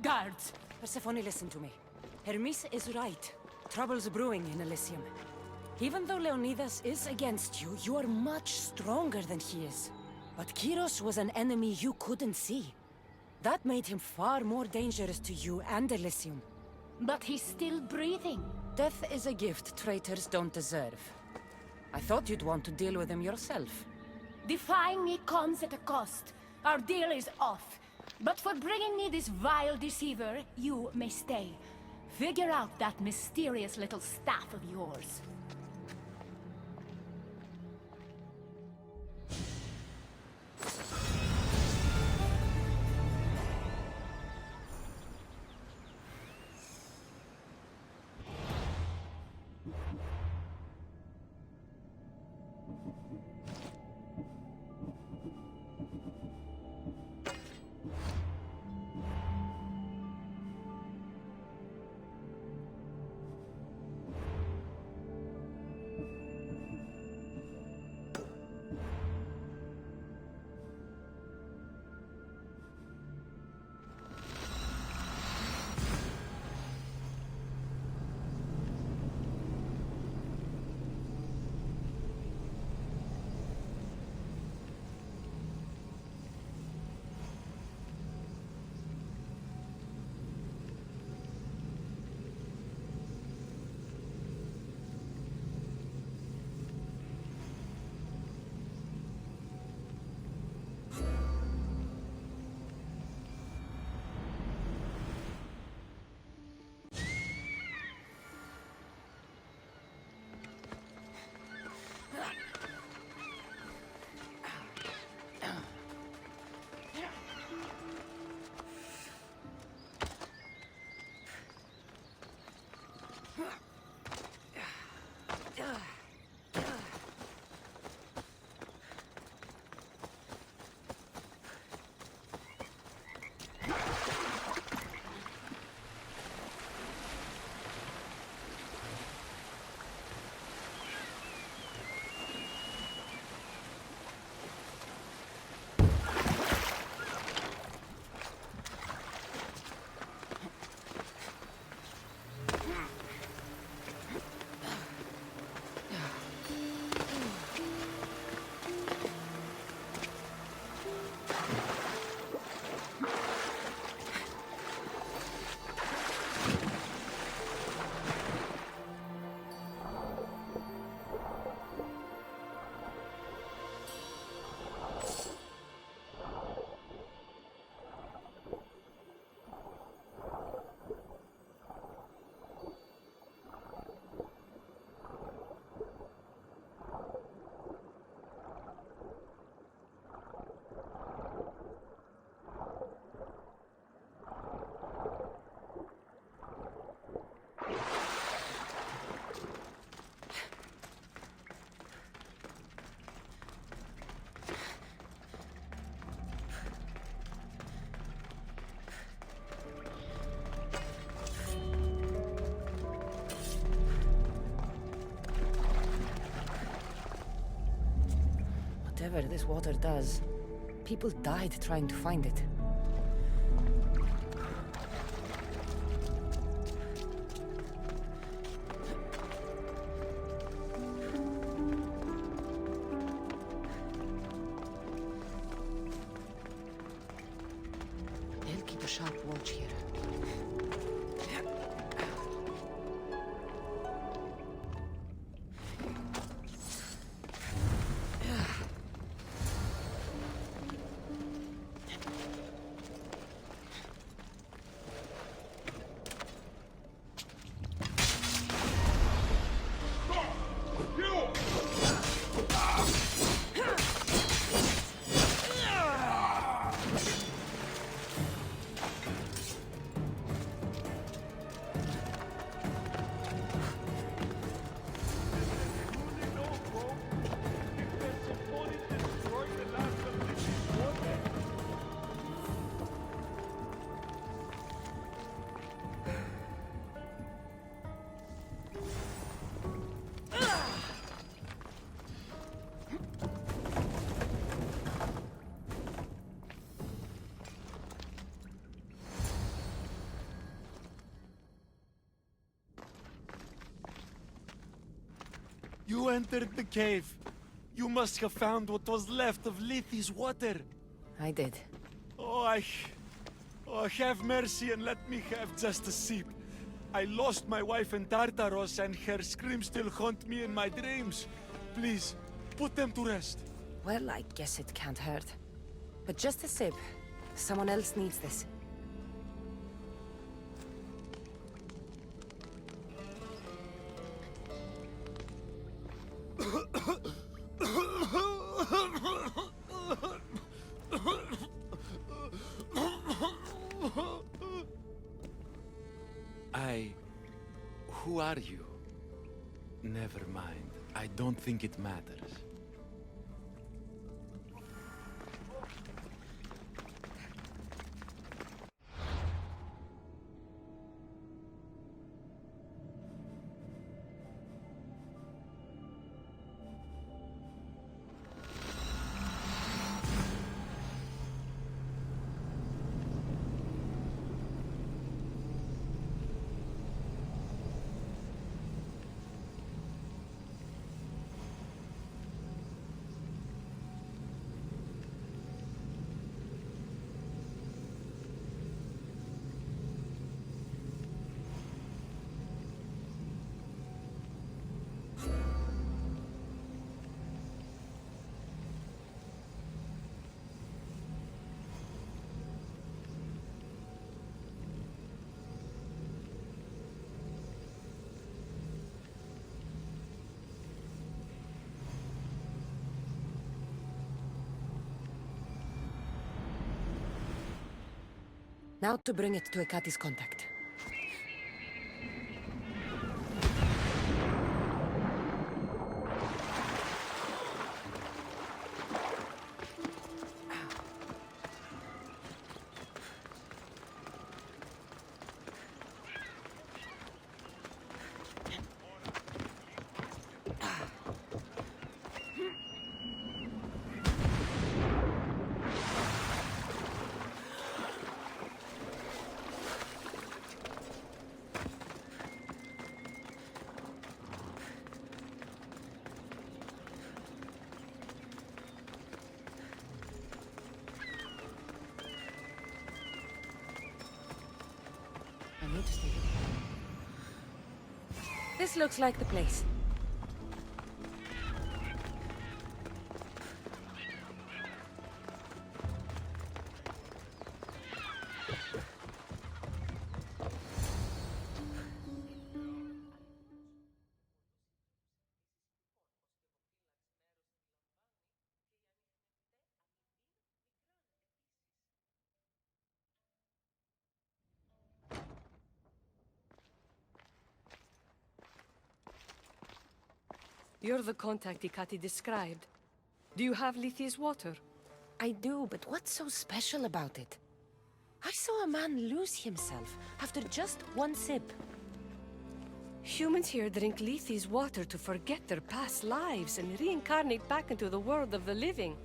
Guards! Persephone, listen to me. Hermes is right. Trouble's brewing in Elysium. Even though Leonidas is against you, you are much stronger than he is. But Kyros was an enemy you couldn't see. That made him far more dangerous to you and Elysium. But he's still breathing. Death is a gift traitors don't deserve. I thought you'd want to deal with him yourself. Defying me comes at a cost. Our deal is off. But for bringing me this vile deceiver, you may stay. Figure out that mysterious little staff of yours. whatever this water does, people died trying to find it. They'll keep a sharp watch here. You entered the cave. You must have found what was left of Lethi's water. I did. Oh, have mercy and let me have just a sip. I lost my wife in Tartaros and her screams still haunt me in my dreams. Please, put them to rest. Well, I guess it can't hurt. But just a sip. Someone else needs this. Who are you? Never mind. I don't think it matters. Now to bring it to Ekati's contact. I need to stay here. This looks like the place. You're the contact Ikati described. Do you have Lethi's water? I do, but what's so special about it? I saw a man lose himself after just one sip. Humans here drink Lethi's water to forget their past lives and reincarnate back into the world of the living.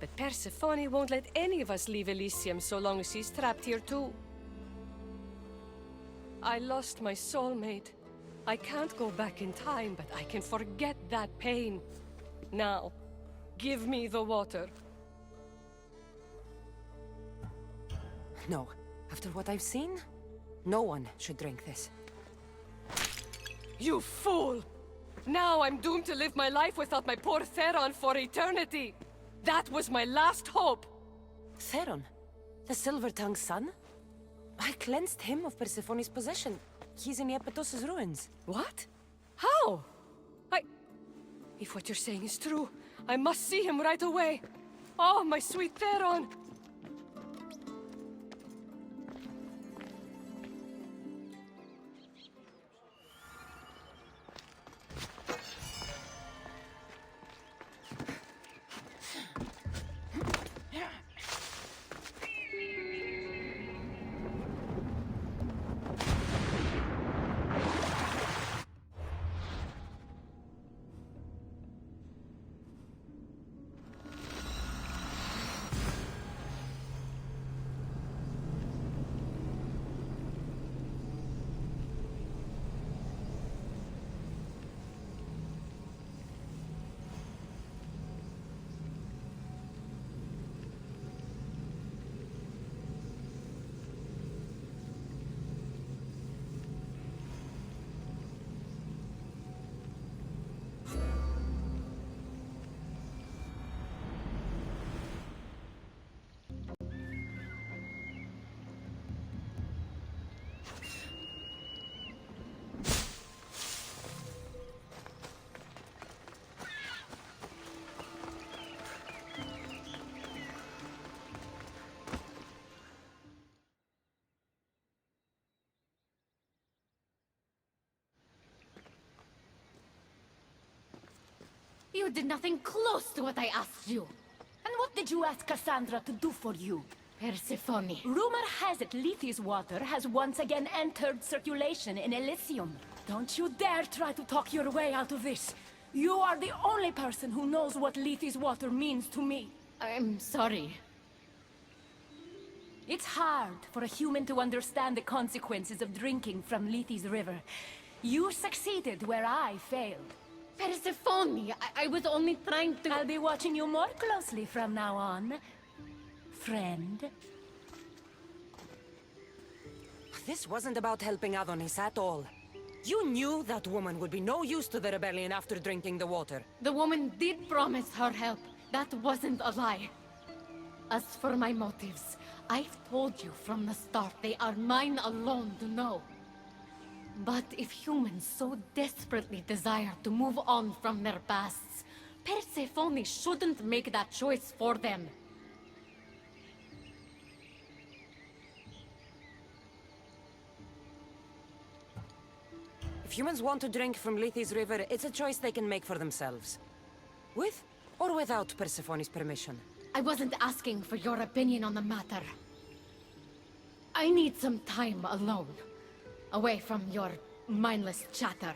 But Persephone won't let any of us leave Elysium so long as she's trapped here too. I lost my soulmate. I can't go back in time, but I can forget that pain. Now, give me the water. No. After what I've seen, no one should drink this. You fool! Now I'm doomed to live my life without my poor Theron for eternity! That was my last hope! Theron? The Silver-Tongue's son? I cleansed him of Persephone's possession. He's in Iapetos' ruins. What? How? If what you're saying is true, I must see him right away! Oh, my sweet Theron! You did nothing close to what I asked you. And what did you ask Cassandra to do for you? Persephone. Rumor has it Lethe's water has once again entered circulation in Elysium. Don't you dare try to talk your way out of this. You are the only person who knows what Lethe's water means to me. I'm sorry. It's hard for a human to understand the consequences of drinking from Lethe's river. You succeeded where I failed. Persephone, I was only trying to... I'll be watching you more closely from now on, friend. This wasn't about helping Adonis at all. You knew that woman would be no use to the rebellion after drinking the water. The woman did promise her help. That wasn't a lie. As for my motives, I've told you from the start they are mine alone to know. But if humans so desperately desire to move on from their pasts, Persephone shouldn't make that choice for them. If humans want to drink from Lethe's river, it's a choice they can make for themselves. With or without Persephone's permission. I wasn't asking for your opinion on the matter. I need some time alone. Away from your mindless chatter.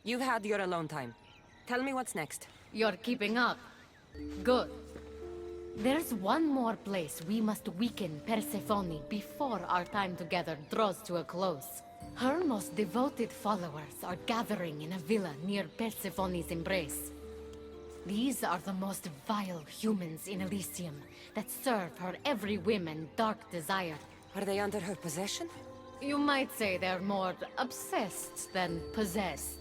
You've had your alone time. Tell me what's next. You're keeping up. Good. There's one more place we must weaken Persephone before our time together draws to a close. Her most devoted followers are gathering in a villa near Persephone's embrace. These are the most vile humans in Elysium that serve her every whim and dark desire. Are they under her possession? You might say they're more obsessed than possessed.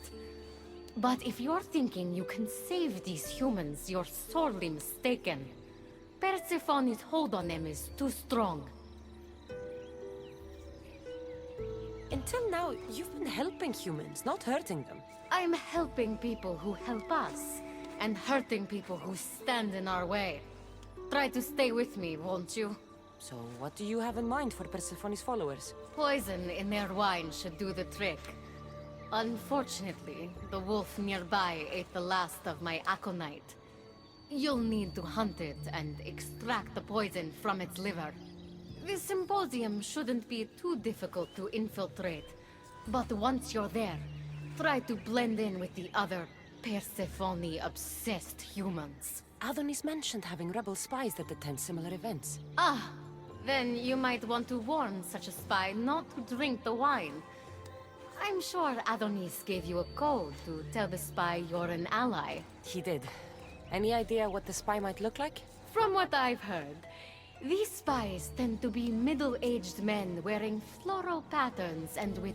But if you're thinking you can save these humans, you're sorely mistaken. Persephone's hold on them is too strong. Until now, you've been helping humans, not hurting them. I'm helping people who help us, and hurting people who stand in our way. Try to stay with me, won't you? So what do you have in mind for Persephone's followers? Poison in their wine should do the trick. Unfortunately, the wolf nearby ate the last of my aconite. You'll need to hunt it and extract the poison from its liver. The symposium shouldn't be too difficult to infiltrate, but once you're there, try to blend in with the other Persephone-obsessed humans. Adonis mentioned having rebel spies that attend similar events. Ah, then you might want to warn such a spy not to drink the wine. I'm sure Adonis gave you a code to tell the spy you're an ally. He did. Any idea what the spy might look like? From what I've heard, these spies tend to be middle-aged men wearing floral patterns and with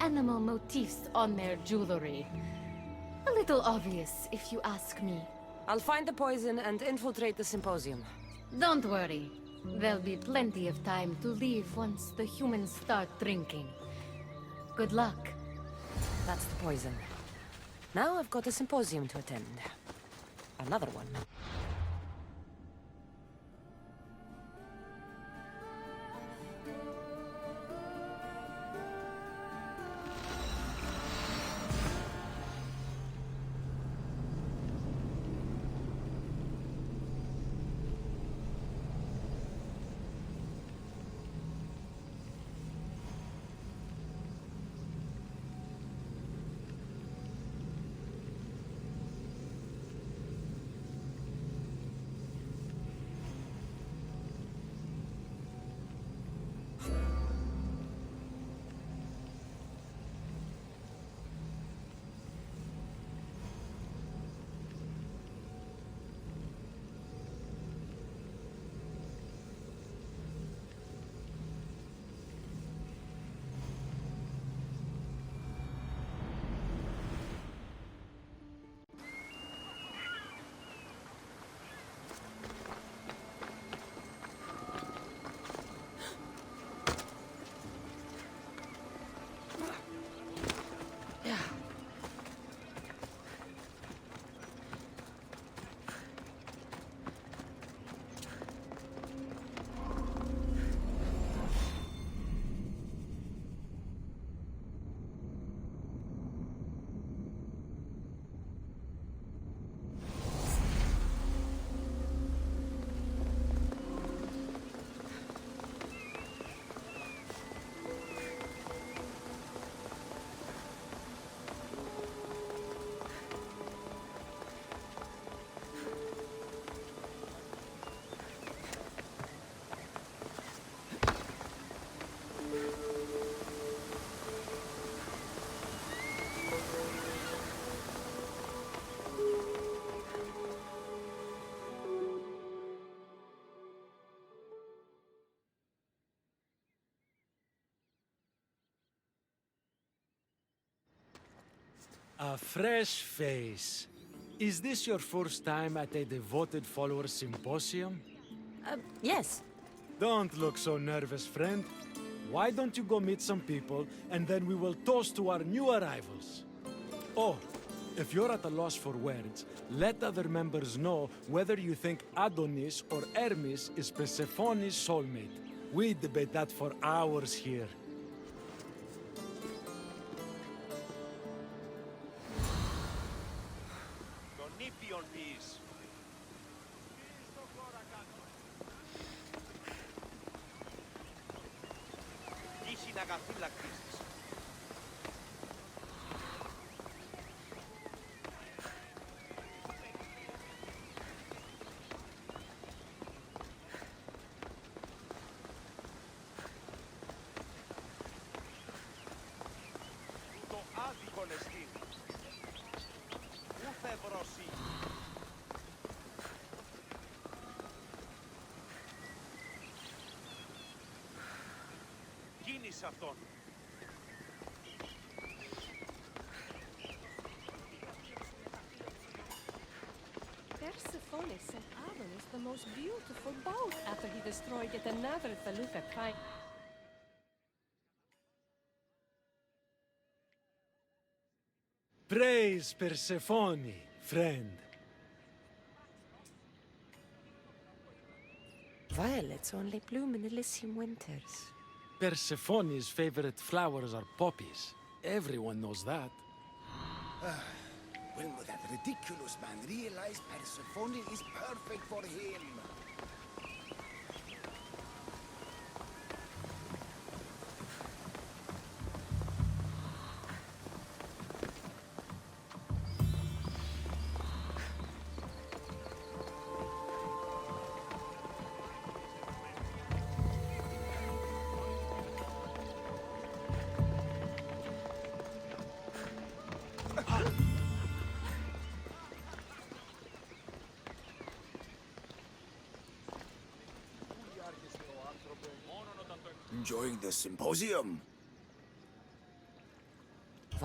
animal motifs on their jewelry. A little obvious, if you ask me. I'll find the poison and infiltrate the symposium. Don't worry. There'll be plenty of time to leave once the humans start drinking. Good luck. That's the poison. Now I've got a symposium to attend. Another one. A fresh face. Is this your first time at a devoted follower symposium? Yes. Don't look so nervous, friend. Why don't you go meet some people, and then we will toast to our new arrivals? Oh, if you're at a loss for words, let other members know whether you think Adonis or Hermes is Persephone's soulmate. We debate that for hours here. δεις αυτόν. Persephone sent Adonis the most beautiful boat after he destroyed yet another felucca crime. Praise Persephone, friend. Violets only bloom in Elysium winters. Persephone's favorite flowers are poppies. Everyone knows that. When will that ridiculous man realize Persephone is perfect for him? Enjoying the symposium?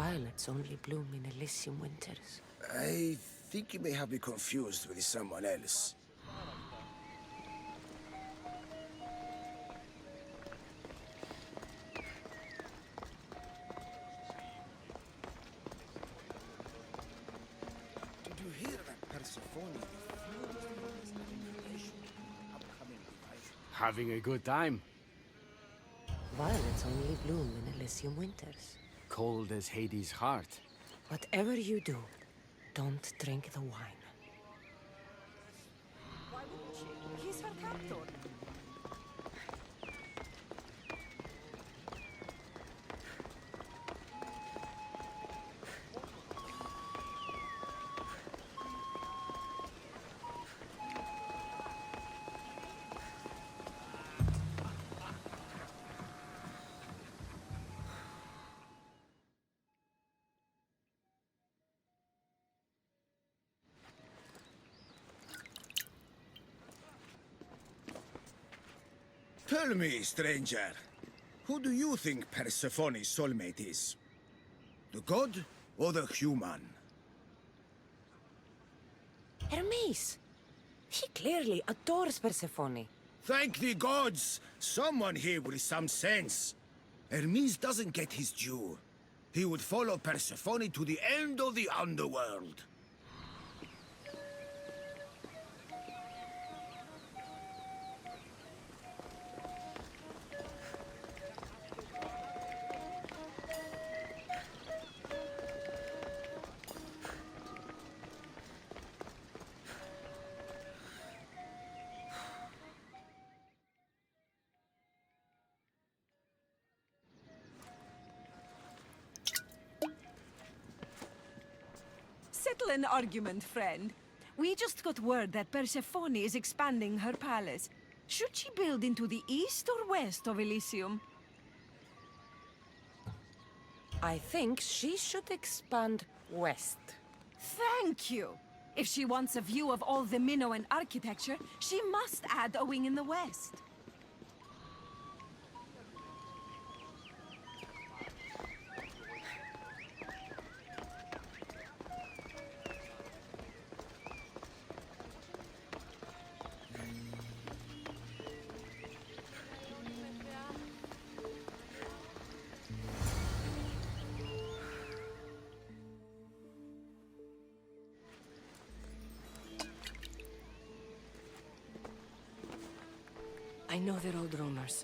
Violets only bloom in Elysium winters. I think you may have me confused with someone else. Did you hear that Persephone refused his invitation to the upcoming revival? Having a good time. Violets only bloom in Elysium winters. Cold as Hades' heart. Whatever you do, don't drink the wine. Why wouldn't she? He's her captor. Tell me, stranger, who do you think Persephone's soulmate is? The god or the human? Hermes! He clearly adores Persephone. Thank the gods! Someone here with some sense. Hermes doesn't get his due. He would follow Persephone to the end of the underworld. Settle an argument, friend. We just got word that Persephone is expanding her palace. Should she build into the east or west of Elysium? I think she should expand west. Thank you! If she wants a view of all the Minoan architecture, she must add a wing in the west. I know they're old rumors,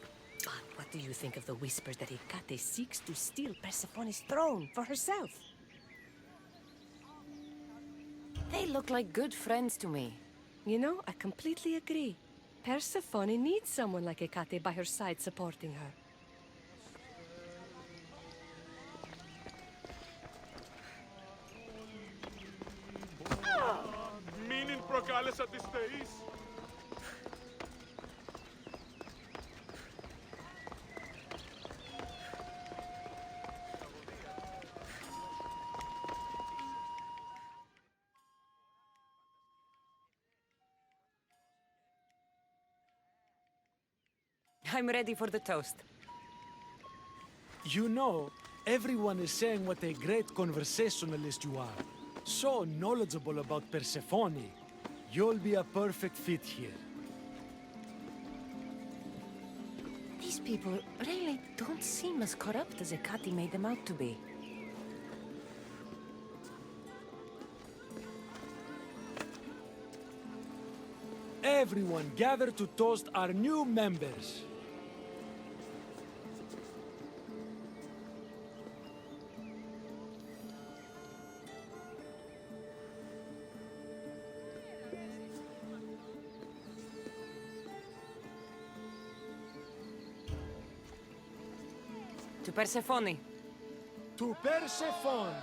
but what do you think of the whispers that Hecate seeks to steal Persephone's throne for herself? They look like good friends to me. You know, I completely agree. Persephone needs someone like Hecate by her side supporting her. Μήνυν προκάλεσα τις θεείς. I'm ready for the toast. You know, everyone is saying what a great conversationalist you are. So knowledgeable about Persephone. You'll be a perfect fit here. These people really don't seem as corrupt as Hecate made them out to be. Everyone gather to toast our new members. To Persephone. To Persephone!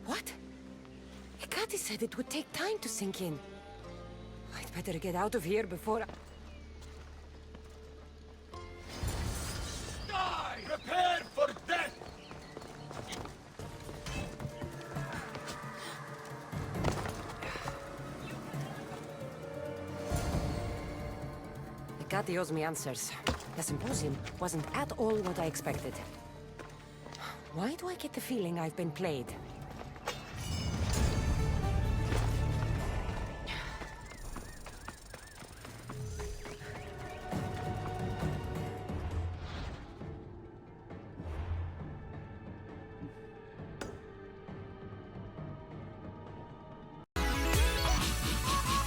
What? Hecate said it would take time to sink in. I'd better get out of here before... Die! Prepare for death! Hecate owes me answers. The symposium wasn't at all what I expected. Why do I get the feeling I've been played?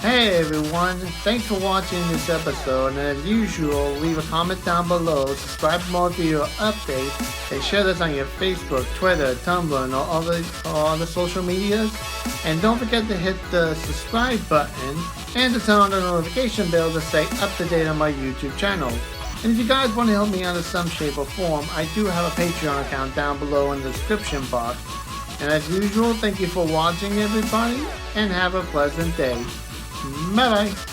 Hey everyone, thanks for watching this episode, and as usual, leave a comment down below, subscribe for more video updates, and share this on your Facebook, Twitter, Tumblr, and all other social medias. And don't forget to hit the subscribe button and to turn on the notification bell to stay up to date on my YouTube channel. And if you guys want to help me out in some shape or form, I do have a Patreon account down below in the description box. And as usual, thank you for watching everybody, and have a pleasant day. Bye bye.